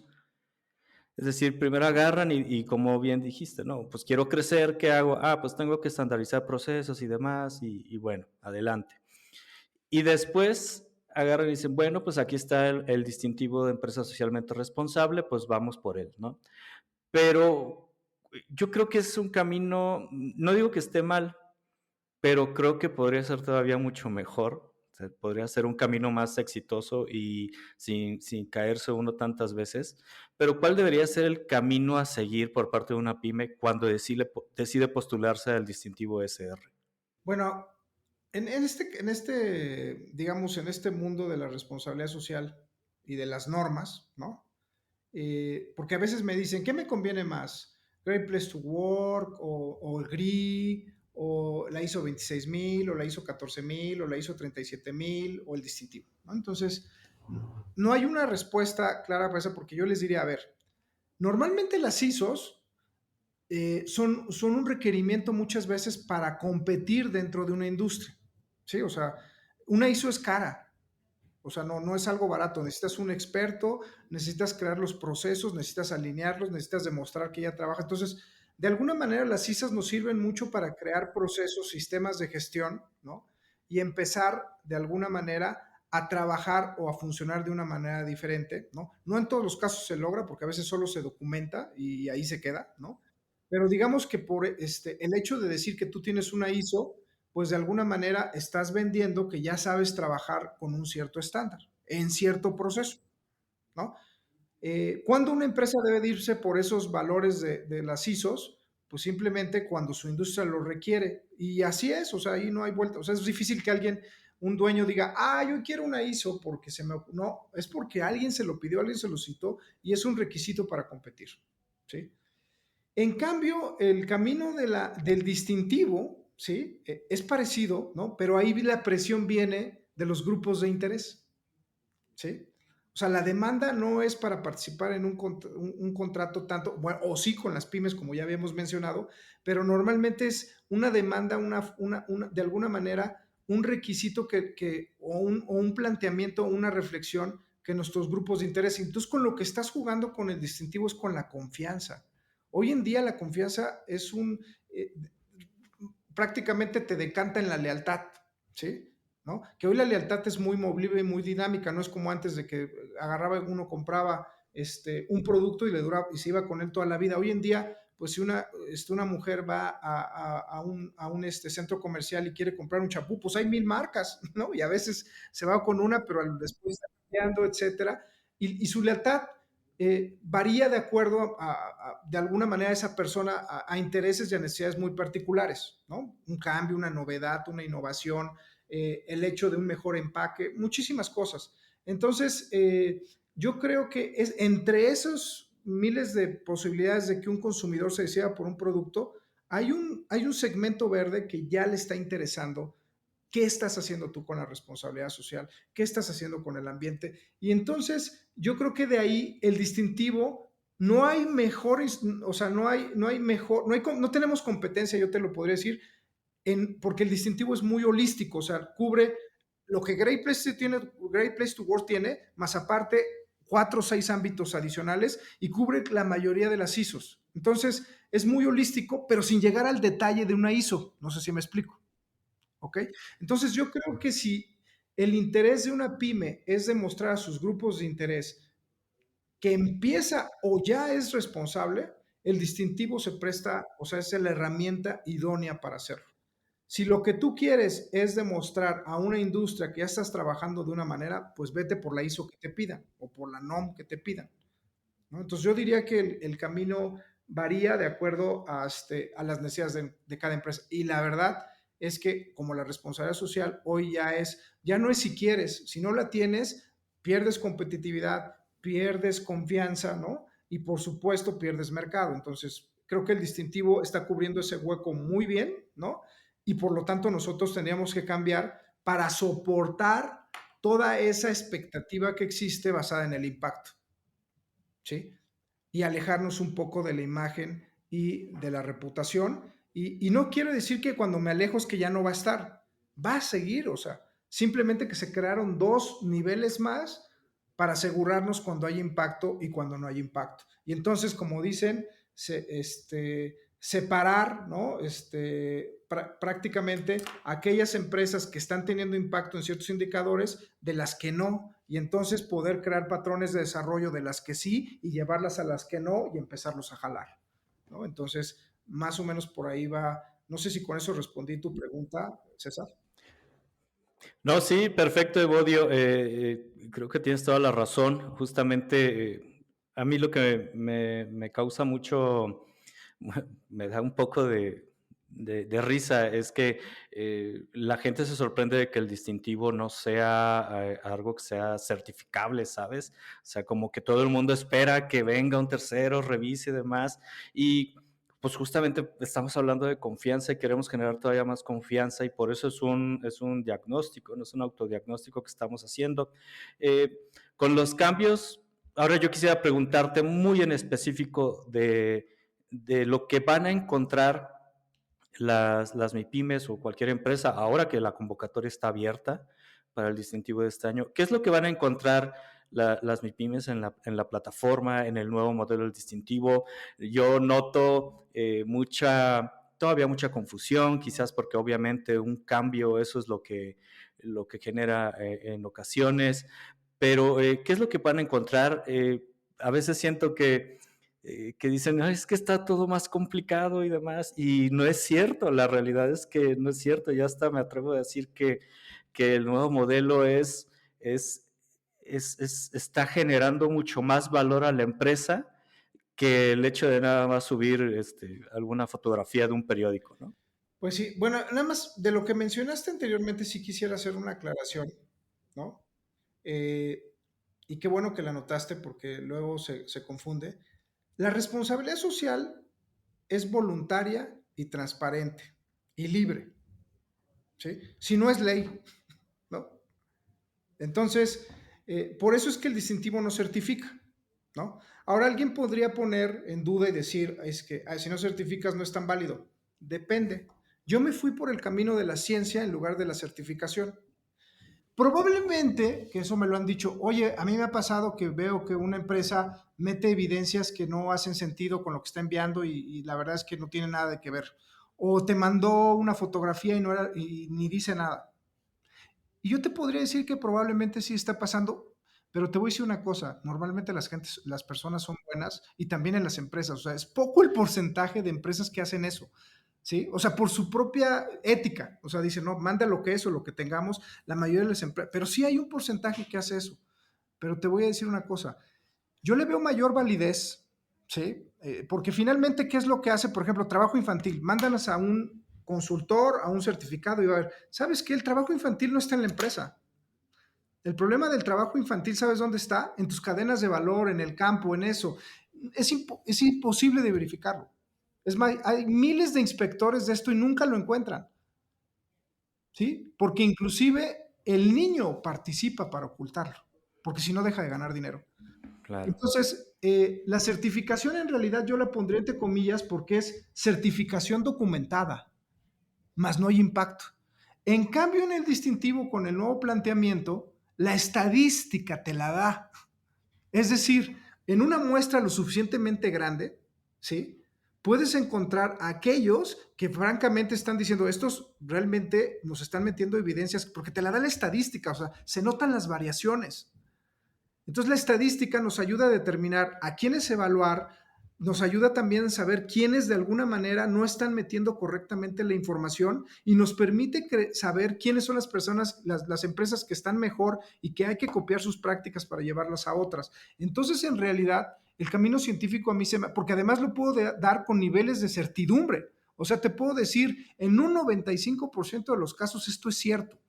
Es decir, primero agarran y como bien dijiste, no, pues quiero crecer, ¿qué hago? Pues tengo que estandarizar procesos y demás, y bueno, adelante. Y después agarran y dicen, bueno, pues aquí está el distintivo de empresa socialmente responsable, pues vamos por él, ¿no? Pero yo creo que es un camino, no digo que esté mal, pero creo que podría ser todavía mucho mejor. O sea, podría ser un camino más exitoso y sin caerse uno tantas veces. Pero ¿cuál debería ser el camino a seguir por parte de una pyme cuando decide postularse al distintivo SR?
Bueno, digamos, en este mundo de la responsabilidad social y de las normas, ¿no? Porque a veces me dicen, ¿qué me conviene más? Great Place to Work o el GRI o la ISO 26000 o la ISO 14000 o la ISO 37000 o el distintivo, ¿no? Entonces, no hay una respuesta clara para eso porque yo les diría, a ver, normalmente las ISOs son un requerimiento muchas veces para competir dentro de una industria, ¿sí? O sea, una ISO es cara, o sea, no es algo barato, necesitas un experto, necesitas crear los procesos, necesitas alinearlos, necesitas demostrar que ya trabaja. Entonces, de alguna manera las ISAs nos sirven mucho para crear procesos, sistemas de gestión, ¿no? Y empezar de alguna manera a trabajar o a funcionar de una manera diferente, ¿no? No en todos los casos se logra porque a veces solo se documenta y ahí se queda, ¿no? Pero digamos que por el hecho de decir que tú tienes una ISO, pues de alguna manera estás vendiendo que ya sabes trabajar con un cierto estándar, en cierto proceso, ¿no? ¿Cuándo una empresa debe de irse por esos valores de las ISOs? Pues simplemente cuando su industria lo requiere. Y así es, o sea, ahí no hay vuelta. O sea, es difícil que alguien, un dueño diga, yo quiero una ISO porque se me... No, es porque alguien se lo pidió, alguien se lo citó y es un requisito para competir. ¿Sí? En cambio, el camino del distintivo, ¿sí? Es parecido, ¿no? Pero ahí la presión viene de los grupos de interés. ¿Sí? O sea, la demanda no es para participar en un contrato tanto, bueno, o sí con las pymes, como ya habíamos mencionado, pero normalmente es una demanda, de alguna manera, un requisito o un planteamiento, una reflexión que nuestros grupos de interés. Entonces, con lo que estás jugando con el distintivo es con la confianza. Hoy en día la confianza es eh, prácticamente te decanta en la lealtad, ¿sí? ¿No? Que hoy la lealtad es muy movible y muy dinámica, no es como antes de que agarraba uno, compraba un producto y le duraba y se iba con él toda la vida. Hoy en día, pues si una mujer va a un centro comercial y quiere comprar un champú, pues hay 1000 marcas, ¿no? Y a veces se va con una, pero después está cambiando, etcétera. Y su lealtad varía de acuerdo de alguna manera, esa persona a intereses y a necesidades muy particulares, ¿no? Un cambio, una novedad, una innovación, el hecho de un mejor empaque, muchísimas cosas. Entonces, yo creo que es entre esos miles de posibilidades de que un consumidor se decida por un producto, hay un segmento verde que ya le está interesando. ¿Qué estás haciendo tú con la responsabilidad social? ¿Qué estás haciendo con el ambiente? Y entonces yo creo que de ahí el distintivo, no hay mejor, o sea, no hay mejor, no tenemos competencia, yo te lo podría decir, porque el distintivo es muy holístico, o sea, cubre lo que Great Place to Work tiene, más aparte 4 o 6 ámbitos adicionales y cubre la mayoría de las ISOs. Entonces, es muy holístico, pero sin llegar al detalle de una ISO. No sé si me explico. ¿Ok? Entonces yo creo que si el interés de una pyme es demostrar a sus grupos de interés que empieza o ya es responsable, el distintivo se presta, o sea, es la herramienta idónea para hacerlo. Si lo que tú quieres es demostrar a una industria que ya estás trabajando de una manera, pues vete por la ISO que te pidan o por la NOM que te pidan, ¿no? Entonces yo diría que el camino varía de acuerdo a las necesidades de cada empresa. Y la verdad es que como la responsabilidad social hoy ya no es si quieres, si no la tienes, pierdes competitividad, pierdes confianza, ¿no? Y por supuesto pierdes mercado. Entonces creo que el distintivo está cubriendo ese hueco muy bien, ¿no? Y por lo tanto nosotros tendríamos que cambiar para soportar toda esa expectativa que existe basada en el impacto. ¿Sí? Y alejarnos un poco de la imagen y de la reputación. Y no quiero decir que cuando me alejo es que ya no va a estar, va a seguir, o sea, simplemente que se crearon 2 niveles más para asegurarnos cuando hay impacto y cuando no hay impacto. Y entonces, como dicen, separar, ¿no? Prácticamente aquellas empresas que están teniendo impacto en ciertos indicadores de las que no, y entonces poder crear patrones de desarrollo de las que sí y llevarlas a las que no y empezarlos a jalar, ¿no? Entonces, más o menos por ahí va. No sé si con eso respondí tu pregunta, César.
No, sí, perfecto, Evodio. Creo que tienes toda la razón. Justamente a mí lo que me causa mucho, me da un poco de risa, es que la gente se sorprende de que el distintivo no sea algo que sea certificable, ¿sabes? O sea, como que todo el mundo espera que venga un tercero, revise y demás. Y pues justamente estamos hablando de confianza y queremos generar todavía más confianza y por eso es un diagnóstico, no es un autodiagnóstico que estamos haciendo. Eh, con los cambios, ahora yo quisiera preguntarte muy en específico de lo que van a encontrar las MIPYMES o cualquier empresa, ahora que la convocatoria está abierta para el distintivo de este año, ¿qué es lo que van a encontrar las MIPYMES en la plataforma, en el nuevo modelo del distintivo. Yo noto todavía mucha confusión, quizás porque obviamente un cambio, eso es lo que genera en ocasiones, pero ¿qué es lo que van a encontrar? A veces siento que dicen, "Ay, es que está todo más complicado y demás", y no es cierto, la realidad es que no es cierto, ya hasta me atrevo a decir que el nuevo modelo es, está generando mucho más valor a la empresa que el hecho de nada más subir alguna fotografía de un periódico, ¿no?
Pues sí, bueno, nada más de lo que mencionaste anteriormente, sí quisiera hacer una aclaración, ¿no? Eh, y qué bueno que la notaste porque luego se confunde. La responsabilidad social es voluntaria y transparente y libre, ¿sí? Si no es ley, ¿no? Entonces, por eso es que el distintivo no certifica, ¿no? Ahora alguien podría poner en duda y decir, es que si no certificas no es tan válido. Depende. Yo me fui por el camino de la ciencia en lugar de la certificación. Probablemente, que eso me lo han dicho, oye, a mí me ha pasado que veo que una empresa mete evidencias que no hacen sentido con lo que está enviando y la verdad es que no tiene nada de que ver. O te mandó una fotografía y, no era, y ni dice nada. Y yo te podría decir que probablemente sí está pasando, pero te voy a decir una cosa, normalmente las personas son buenas y también en las empresas, o sea, es poco el porcentaje de empresas que hacen eso, ¿sí? O sea, por su propia ética, o sea, dicen, no, manda lo que es o lo que tengamos, la mayoría de las empresas, pero sí hay un porcentaje que hace eso. Pero te voy a decir una cosa, yo le veo mayor validez, ¿sí? Porque finalmente, ¿qué es lo que hace? Por ejemplo, trabajo infantil. Mándanos a un consultor, a un certificado y va a ver, ¿sabes qué? El trabajo infantil no está en la empresa. El problema del trabajo infantil, ¿sabes dónde está? En tus cadenas de valor, en el campo, en eso. Es imposible de verificarlo. Es más, hay miles de inspectores de esto y nunca lo encuentran, ¿sí? Porque inclusive el niño participa para ocultarlo, porque si no deja de ganar dinero.
Claro.
Entonces, la certificación en realidad yo la pondré entre comillas porque es certificación documentada, más no hay impacto. En cambio, en el distintivo, con el nuevo planteamiento, la estadística te la da. Es decir, en una muestra lo suficientemente grande, ¿sí? Puedes encontrar a aquellos que francamente están diciendo, estos realmente nos están metiendo evidencias, porque te la da la estadística, o sea, se notan las variaciones. Entonces la estadística nos ayuda a determinar a quiénes evaluar, nos ayuda también a saber quiénes de alguna manera no están metiendo correctamente la información y nos permite saber quiénes son las personas, las empresas que están mejor y que hay que copiar sus prácticas para llevarlas a otras. Entonces, en realidad, el camino científico a mí porque además lo puedo dar con niveles de certidumbre. O sea, te puedo decir, en un 95% de los casos esto es cierto.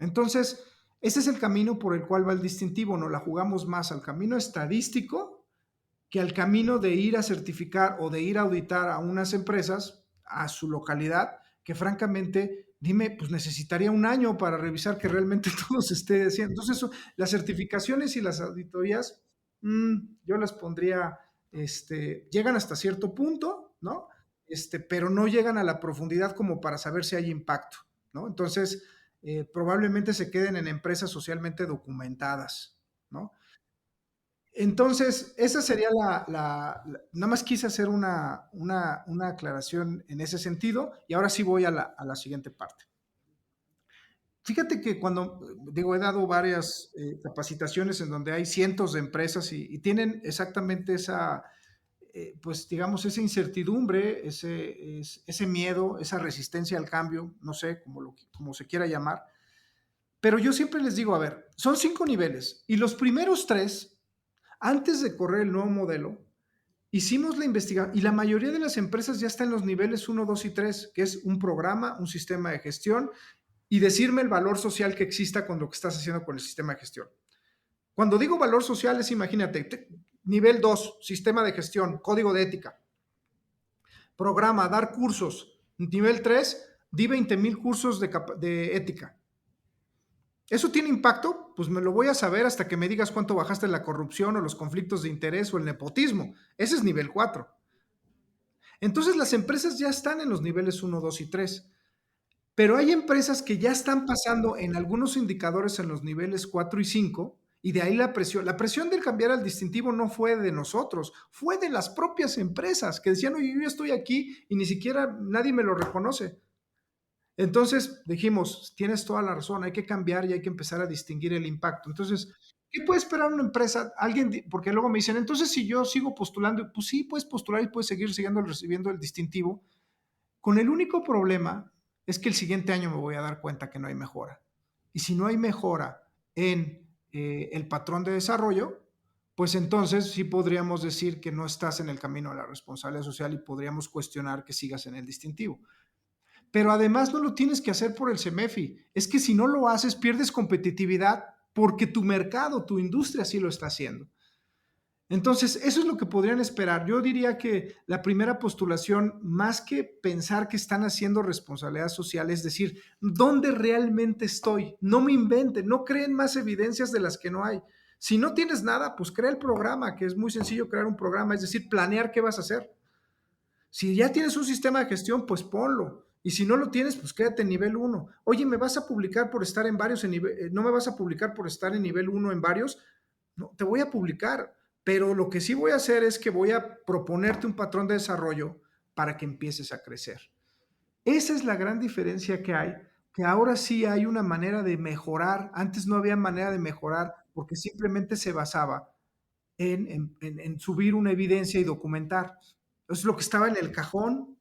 Entonces, ese es el camino por el cual va el distintivo, nos la jugamos más al camino estadístico que al camino de ir a certificar o de ir a auditar a unas empresas a su localidad, que francamente, dime, pues necesitaría un año para revisar que realmente todo se esté haciendo. Entonces, las certificaciones y las auditorías, yo las pondría, llegan hasta cierto punto, ¿no? Pero no llegan a la profundidad como para saber si hay impacto, ¿no? Entonces, probablemente se queden en empresas socialmente documentadas, ¿no? Entonces, esa sería nada más quise hacer una aclaración en ese sentido y ahora sí voy a la siguiente parte. Fíjate que cuando, digo, he dado varias capacitaciones en donde hay cientos de empresas y tienen exactamente esa, pues digamos, esa incertidumbre, ese miedo, esa resistencia al cambio, no sé, como se quiera llamar. Pero yo siempre les digo, a ver, son 5 niveles y los primeros 3, antes de correr el nuevo modelo, hicimos la investigación y la mayoría de las empresas ya están en los niveles 1, 2 y 3, que es un programa, un sistema de gestión y decirme el valor social que exista con lo que estás haciendo con el sistema de gestión. Cuando digo valor social es, imagínate, nivel 2, sistema de gestión, código de ética, programa, dar cursos. Nivel 3, di 20,000 cursos de ética. ¿Eso tiene impacto? Pues me lo voy a saber hasta que me digas cuánto bajaste la corrupción o los conflictos de interés o el nepotismo. Ese es nivel 4. Entonces las empresas ya están en los niveles 1, 2 y 3. Pero hay empresas que ya están pasando en algunos indicadores en los niveles 4 y 5, y de ahí la presión. La presión del cambiar al distintivo no fue de nosotros, fue de las propias empresas que decían, oye, yo ya estoy aquí y ni siquiera nadie me lo reconoce. Entonces dijimos, tienes toda la razón, hay que cambiar y hay que empezar a distinguir el impacto. Entonces, ¿qué puede esperar una empresa? Alguien, porque luego me dicen, entonces si yo sigo postulando, pues sí, puedes postular y puedes seguir recibiendo el distintivo, con el único problema es que el siguiente año me voy a dar cuenta que no hay mejora. Y si no hay mejora en el patrón de desarrollo, pues entonces sí podríamos decir que no estás en el camino de la responsabilidad social y podríamos cuestionar que sigas en el distintivo. Pero además no lo tienes que hacer por el CEMEFI. Es que si no lo haces, pierdes competitividad porque tu mercado, tu industria sí lo está haciendo. Entonces, eso es lo que podrían esperar. Yo diría que la primera postulación, más que pensar que están haciendo responsabilidad social, es decir, ¿dónde realmente estoy? No me inventen, no creen más evidencias de las que no hay. Si no tienes nada, pues crea el programa, que es muy sencillo crear un programa, es decir, planear qué vas a hacer. Si ya tienes un sistema de gestión, pues ponlo. Y si no lo tienes, pues quédate en nivel 1. Oye, ¿me vas a publicar por estar en varios? ¿No me vas a publicar por estar en nivel 1 en varios? No, te voy a publicar. Pero lo que sí voy a hacer es que voy a proponerte un patrón de desarrollo para que empieces a crecer. Esa es la gran diferencia que hay, que ahora sí hay una manera de mejorar. Antes no había manera de mejorar porque simplemente se basaba en subir una evidencia y documentar. Eso es lo que estaba en el cajón.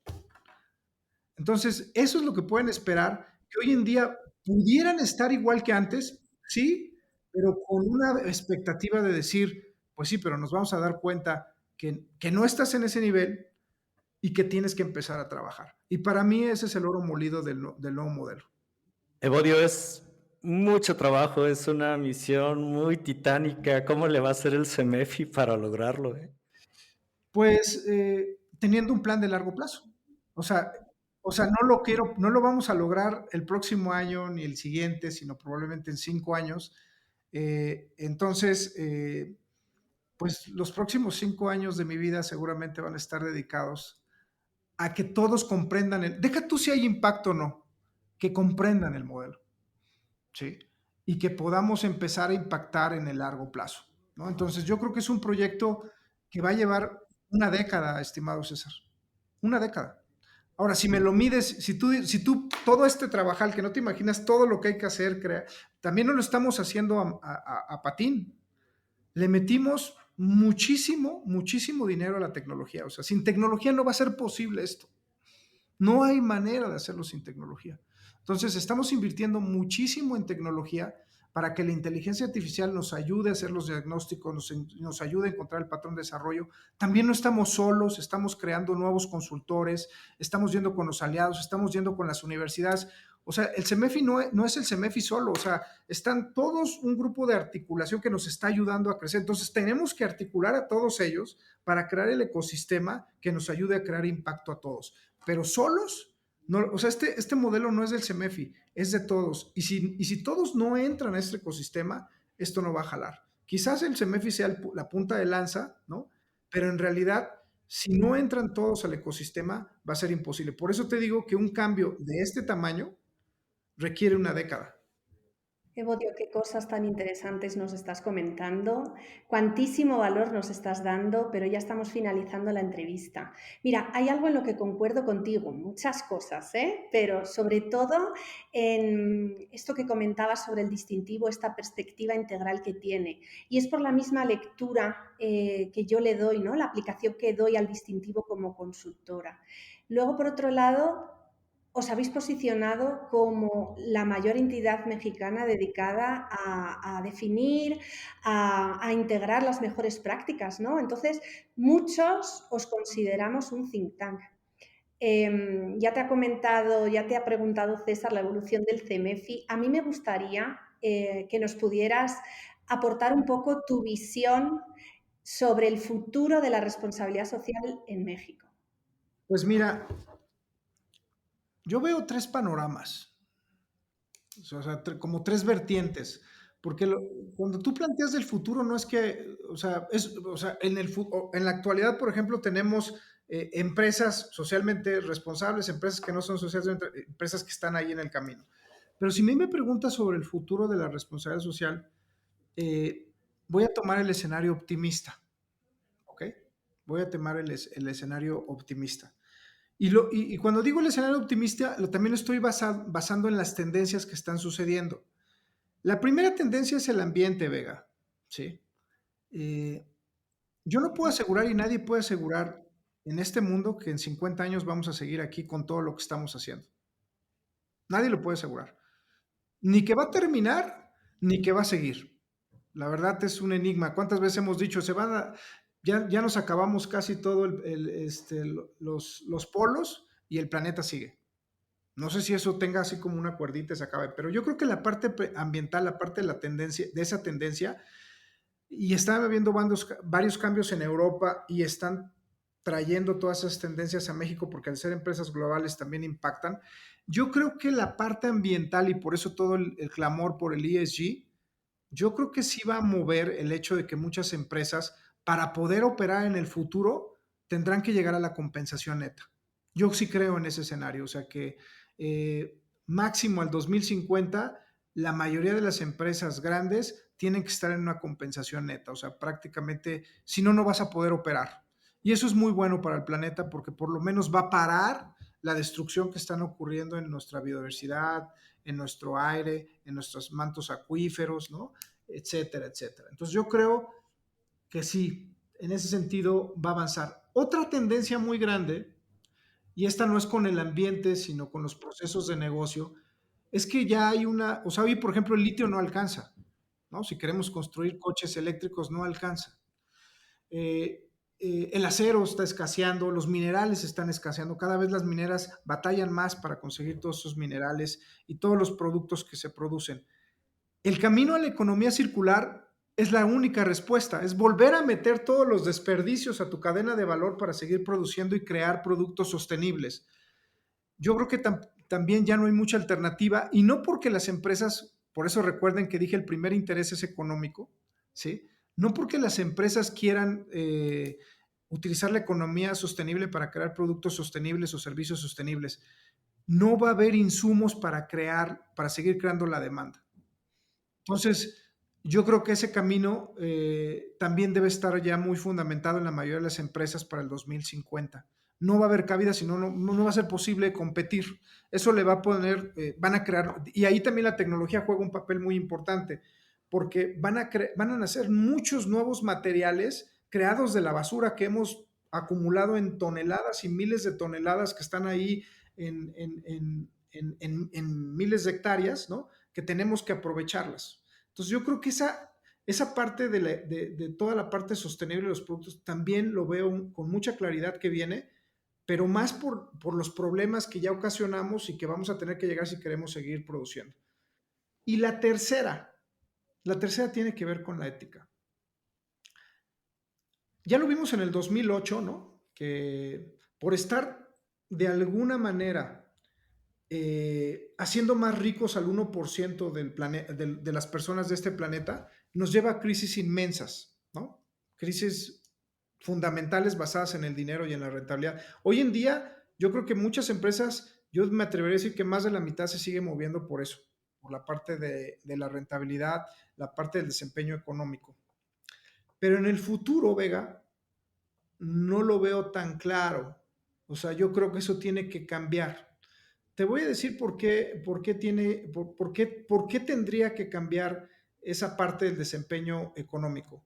Entonces, eso es lo que pueden esperar, que hoy en día pudieran estar igual que antes, sí, pero con una expectativa de decir, pues sí, pero nos vamos a dar cuenta que no estás en ese nivel y que tienes que empezar a trabajar. Y para mí ese es el oro molido del nuevo modelo.
Evodio, es mucho trabajo, es una misión muy titánica. ¿Cómo le va a hacer el CEMEFI para lograrlo?
Pues teniendo un plan de largo plazo. O sea, no lo vamos a lograr el próximo año ni el siguiente, sino probablemente en 5 años. Entonces, pues los próximos 5 años de mi vida seguramente van a estar dedicados a que todos comprendan, deja tú si hay impacto o no, que comprendan el modelo, ¿sí? Y que podamos empezar a impactar en el largo plazo, ¿no? Entonces yo creo que es un proyecto que va a llevar una década, estimado César, una década. Ahora, si me lo mides, si tú todo este trabajar, que no te imaginas todo lo que hay que hacer, también no lo estamos haciendo a patín. Le metimos muchísimo, muchísimo dinero a la tecnología. O sea, sin tecnología no va a ser posible esto. No hay manera de hacerlo sin tecnología. Entonces, estamos invirtiendo muchísimo en tecnología para que la inteligencia artificial nos ayude a hacer los diagnósticos, nos ayude a encontrar el patrón de desarrollo. También no estamos solos, estamos creando nuevos consultores, estamos yendo con los aliados, estamos yendo con las universidades. O sea, el CEMEFI no es el CEMEFI solo, o sea, están todos un grupo de articulación que nos está ayudando a crecer. Entonces, tenemos que articular a todos ellos para crear el ecosistema que nos ayude a crear impacto a todos. Pero solos, no, o sea, este modelo no es del CEMEFI, es de todos. Y si todos no entran a este ecosistema, esto no va a jalar. Quizás el CEMEFI sea la punta de lanza, ¿no? Pero en realidad, si no entran todos al ecosistema, va a ser imposible. Por eso te digo que un cambio de este tamaño requiere una década.
Evodio, qué cosas tan interesantes nos estás comentando, cuantísimo valor nos estás dando, pero ya estamos finalizando la entrevista. Mira, hay algo en lo que concuerdo contigo, muchas cosas, pero sobre todo en esto que comentabas sobre el distintivo, esta perspectiva integral que tiene. Y es por la misma lectura que yo le doy, ¿no? La aplicación que doy al distintivo como consultora. Luego, por otro lado, os habéis posicionado como la mayor entidad mexicana dedicada a definir, a integrar las mejores prácticas, ¿no? Entonces, muchos os consideramos un think tank. Ya te ha preguntado César la evolución del CEMEFI. A mí me gustaría que nos pudieras aportar un poco tu visión sobre el futuro de la responsabilidad social en México.
Pues mira, yo veo tres panoramas, o sea, como tres vertientes, porque cuando tú planteas el futuro no es que, o sea, en la actualidad, por ejemplo, tenemos empresas socialmente responsables, empresas que no son socialmente, empresas que están ahí en el camino. Pero si me preguntas sobre el futuro de la responsabilidad social, eh, voy a tomar el escenario optimista, ¿ok? Voy a tomar el escenario optimista. Y cuando digo el escenario optimista, también lo estoy basando en las tendencias que están sucediendo. La primera tendencia es el ambiente, Vega, ¿sí? Yo no puedo asegurar y nadie puede asegurar en este mundo que en 50 años vamos a seguir aquí con todo lo que estamos haciendo. Nadie lo puede asegurar. Ni que va a terminar, ni que va a seguir. La verdad es un enigma. ¿Cuántas veces hemos dicho, ya nos acabamos casi todo los polos y el planeta sigue? No sé si eso tenga así como una cuerdita y se acabe, pero yo creo que la parte ambiental, la parte de la tendencia, de esa tendencia, y están habiendo varios cambios en Europa y están trayendo todas esas tendencias a México porque al ser empresas globales también impactan. Yo creo que la parte ambiental y por eso todo el clamor por el ESG, yo creo que sí va a mover el hecho de que muchas empresas, para poder operar en el futuro, tendrán que llegar a la compensación neta. Yo sí creo en ese escenario, o sea que máximo al 2050, la mayoría de las empresas grandes tienen que estar en una compensación neta, o sea, prácticamente, si no, no vas a poder operar. Y eso es muy bueno para el planeta porque por lo menos va a parar la destrucción que están ocurriendo en nuestra biodiversidad, en nuestro aire, en nuestros mantos acuíferos, ¿no? Etcétera, etcétera. Entonces yo creo que sí, en ese sentido va a avanzar. Otra tendencia muy grande, y esta no es con el ambiente, sino con los procesos de negocio, es que ya hay o sea, hoy por ejemplo el litio no alcanza, ¿no? Si queremos construir coches eléctricos no alcanza. Eh, el acero está escaseando, los minerales están escaseando, cada vez las mineras batallan más para conseguir todos esos minerales y todos los productos que se producen. El camino a la economía circular es la única respuesta, es volver a meter todos los desperdicios a tu cadena de valor para seguir produciendo y crear productos sostenibles. Yo creo que también ya no hay mucha alternativa y no porque las empresas, por eso recuerden que dije el primer interés es económico, ¿sí? No porque las empresas quieran utilizar la economía sostenible para crear productos sostenibles o servicios sostenibles. No va a haber insumos para seguir creando la demanda. Entonces, yo creo que ese camino también debe estar ya muy fundamentado en la mayoría de las empresas para el 2050. No va a haber cabida, sino no va a ser posible competir. Eso le va a poner, van a crear, y ahí también la tecnología juega un papel muy importante, porque van a nacer muchos nuevos materiales creados de la basura que hemos acumulado en toneladas y miles de toneladas que están ahí en miles de hectáreas, ¿no? Que tenemos que aprovecharlas. Entonces yo creo que esa parte de toda la parte sostenible de los productos también lo veo con mucha claridad que viene, pero más por los problemas que ya ocasionamos y que vamos a tener que llegar si queremos seguir produciendo. Y la tercera tiene que ver con la ética. Ya lo vimos en el 2008, ¿no? Que por estar de alguna manera haciendo más ricos al 1% de las personas de este planeta, nos lleva a crisis inmensas, ¿no? Crisis fundamentales basadas en el dinero y en la rentabilidad. Hoy en día, yo creo que muchas empresas, yo me atrevería a decir que más de la mitad se sigue moviendo por eso, por la parte de la rentabilidad, la parte del desempeño económico. Pero en el futuro, Vega, no lo veo tan claro. O sea, yo creo que eso tiene que cambiar. Te voy a decir por qué tendría que cambiar esa parte del desempeño económico.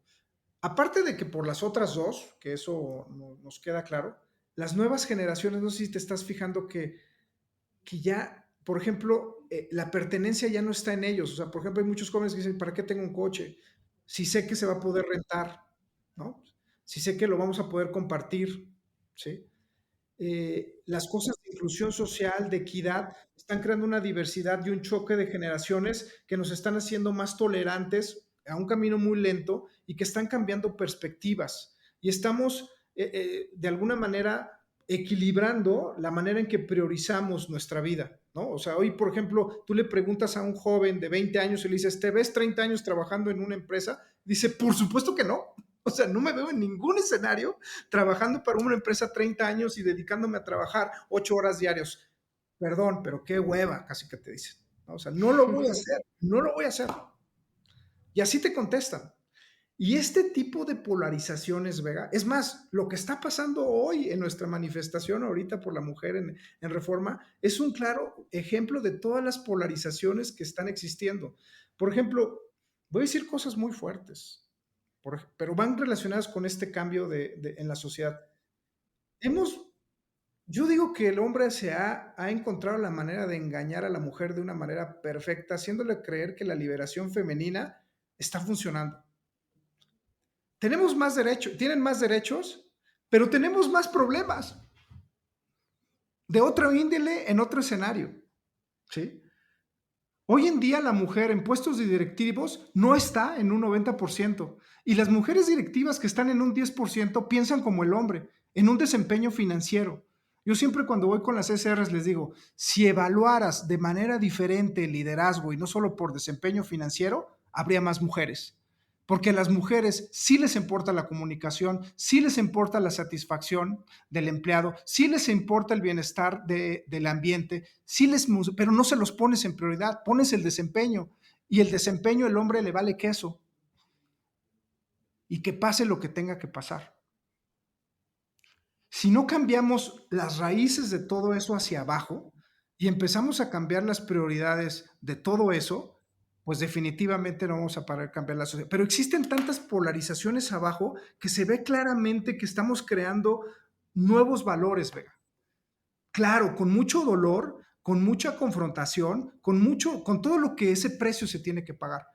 Aparte de que por las otras dos, que eso nos queda claro, las nuevas generaciones, no sé si te estás fijando que ya, por ejemplo, la pertenencia ya no está en ellos. O sea, por ejemplo, hay muchos jóvenes que dicen, ¿para qué tengo un coche? Si sé que se va a poder rentar, ¿no? Si sé que lo vamos a poder compartir, ¿sí? Las cosas de inclusión social, de equidad, están creando una diversidad y un choque de generaciones que nos están haciendo más tolerantes a un camino muy lento y que están cambiando perspectivas. Y estamos, de alguna manera, equilibrando la manera en que priorizamos nuestra vida, ¿no? O sea, hoy, por ejemplo, tú le preguntas a un joven de 20 años y le dices, ¿te ves 30 años trabajando en una empresa? Dice, por supuesto que no. O sea, no me veo en ningún escenario trabajando para una empresa 30 años y dedicándome a trabajar 8 horas diarios. Perdón, pero qué hueva, casi que te dicen, ¿no? O sea, no lo voy a hacer, no lo voy a hacer. Y así te contestan. Y este tipo de polarizaciones, Vega, es más, lo que está pasando hoy en nuestra manifestación ahorita por la mujer en Reforma es un claro ejemplo de todas las polarizaciones que están existiendo. Por ejemplo, voy a decir cosas muy fuertes, pero van relacionadas con este cambio en la sociedad. Hemos, yo digo que el hombre ha encontrado la manera de engañar a la mujer de una manera perfecta, haciéndole creer que la liberación femenina está funcionando. Tenemos más derechos, tienen más derechos, pero tenemos más problemas de otro índole en otro escenario, ¿sí? Hoy en día la mujer en puestos de directivos no está en un 90% y las mujeres directivas que están en un 10% piensan como el hombre, en un desempeño financiero. Yo siempre cuando voy con las SRs les digo, si evaluaras de manera diferente el liderazgo y no solo por desempeño financiero, habría más mujeres. Porque a las mujeres sí les importa la comunicación, sí les importa la satisfacción del empleado, sí les importa el bienestar del ambiente, sí pero no se los pones en prioridad, pones el desempeño y el desempeño el hombre le vale queso y que pase lo que tenga que pasar. Si no cambiamos las raíces de todo eso hacia abajo y empezamos a cambiar las prioridades de todo eso, pues definitivamente no vamos a parar de cambiar la sociedad. Pero existen tantas polarizaciones abajo que se ve claramente que estamos creando nuevos valores, Vega. Claro, con mucho dolor, con mucha confrontación, con todo lo que ese precio se tiene que pagar.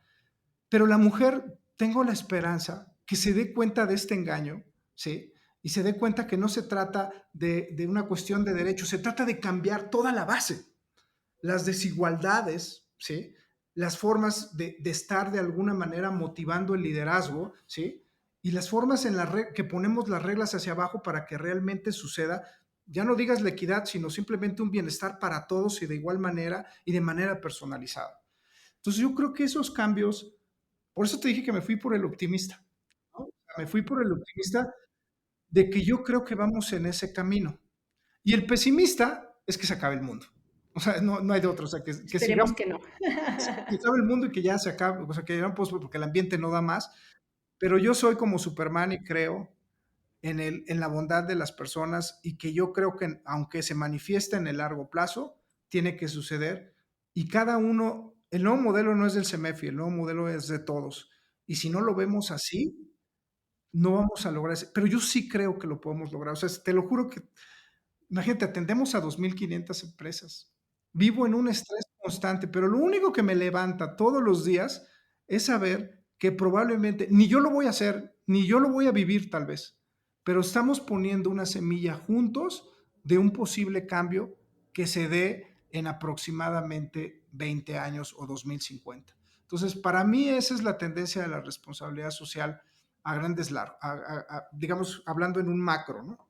Pero la mujer, tengo la esperanza que se dé cuenta de este engaño, ¿sí? Y se dé cuenta que no se trata de una cuestión de derechos, se trata de cambiar toda la base, las desigualdades, ¿sí? Las formas de estar de alguna manera motivando el liderazgo, ¿sí? Y las formas en que ponemos las reglas hacia abajo para que realmente suceda, ya no digas la equidad, sino simplemente un bienestar para todos y de igual manera y de manera personalizada. Entonces yo creo que esos cambios, por eso te dije que me fui por el optimista, ¿no? O sea, me fui por el optimista de que yo creo que vamos en ese camino. Y el pesimista es que se acabe el mundo. O sea, no hay de otro. O sea, que
Esperemos
sigamos,
que no.
que acabe el mundo y que ya se acabe. O sea, que ya no puedo, porque el ambiente no da más. Pero yo soy como Superman y creo en la bondad de las personas y que yo creo que aunque se manifiesta en el largo plazo, tiene que suceder. Y cada uno, el nuevo modelo no es del CEMEFI, el nuevo modelo es de todos. Y si no lo vemos así, no vamos a lograr eso. Pero yo sí creo que lo podemos lograr. O sea, te lo juro que, imagínate, atendemos a 2.500 empresas. Vivo en un estrés constante, pero lo único que me levanta todos los días es saber que probablemente ni yo lo voy a hacer, ni yo lo voy a vivir tal vez, pero estamos poniendo una semilla juntos de un posible cambio que se dé en aproximadamente 20 años o 2050. Entonces, para mí esa es la tendencia de la responsabilidad social a grandes largos, digamos, hablando en un macro, ¿no?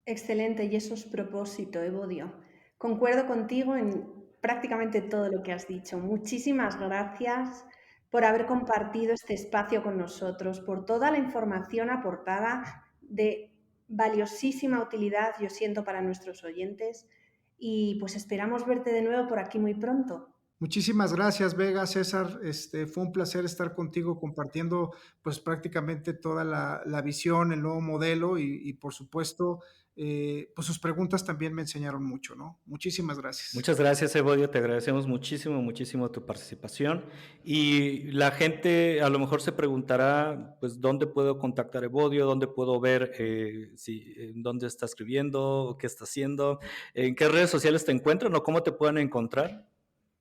Excelente, y eso es propósito, Evodio. Concuerdo contigo en prácticamente todo lo que has dicho. Muchísimas gracias por haber compartido este espacio con nosotros, por toda la información aportada de valiosísima utilidad, yo siento, para nuestros oyentes. Y pues esperamos verte de nuevo por aquí muy pronto.
Muchísimas gracias, Vega, César. Fue un placer estar contigo compartiendo pues prácticamente toda la visión, el nuevo modelo y por supuesto, pues sus preguntas también me enseñaron mucho, ¿no? Muchísimas gracias.
Muchas gracias, Evodio. Te agradecemos muchísimo, muchísimo tu participación. Y la gente a lo mejor se preguntará, pues, ¿dónde puedo contactar a Evodio? ¿Dónde puedo ver dónde está escribiendo? ¿Qué está haciendo? ¿En qué redes sociales te encuentran o cómo te pueden encontrar?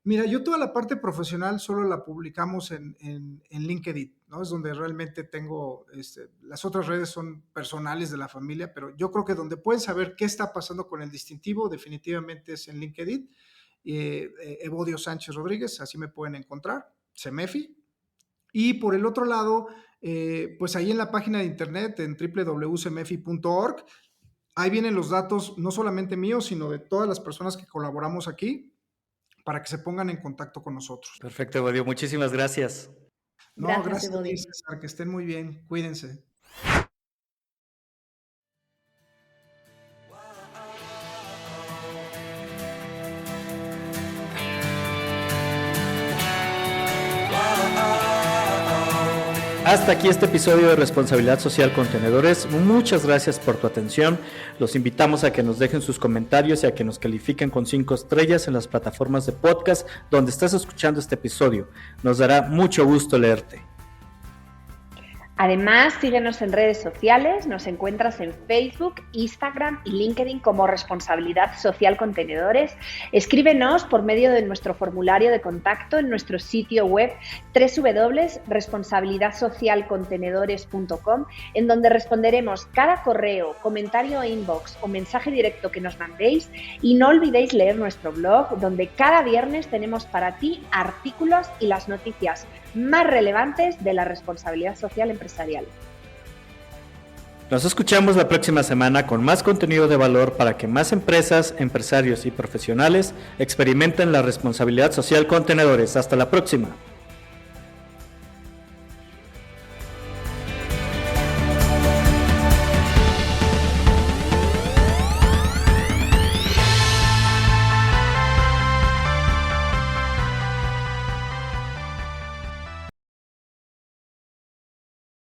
Mira, yo toda la parte profesional solo la publicamos en LinkedIn, ¿no? Es donde realmente tengo, las otras redes son personales de la familia, pero yo creo que donde pueden saber qué está pasando con el distintivo definitivamente es en LinkedIn. Evodio Sánchez Rodríguez, así me pueden encontrar, CEMEFI. Y por el otro lado, pues ahí en la página de internet, en www.cemefi.org, ahí vienen los datos no solamente míos, sino de todas las personas que colaboramos aquí para que se pongan en contacto con nosotros.
Perfecto, Evodio. Muchísimas gracias.
No,
Gracias,
gracias a ti,
Evodio.
César, que estén muy bien, cuídense.
Hasta aquí este episodio de Responsabilidad Social Contenedores. Muchas gracias por tu atención. Los invitamos a que nos dejen sus comentarios y a que nos califiquen con 5 estrellas en las plataformas de podcast donde estás escuchando este episodio. Nos dará mucho gusto leerte.
Además, síguenos en redes sociales, nos encuentras en Facebook, Instagram y LinkedIn como Responsabilidad Social Contenedores. Escríbenos por medio de nuestro formulario de contacto en nuestro sitio web www.responsabilidadsocialcontenedores.com, en donde responderemos cada correo, comentario inbox o mensaje directo que nos mandéis. Y no olvidéis leer nuestro blog, donde cada viernes tenemos para ti artículos y las noticias más relevantes de la responsabilidad social empresarial.
Nos escuchamos la próxima semana con más contenido de valor para que más empresas, empresarios y profesionales experimenten la responsabilidad social contenedores. Hasta la próxima.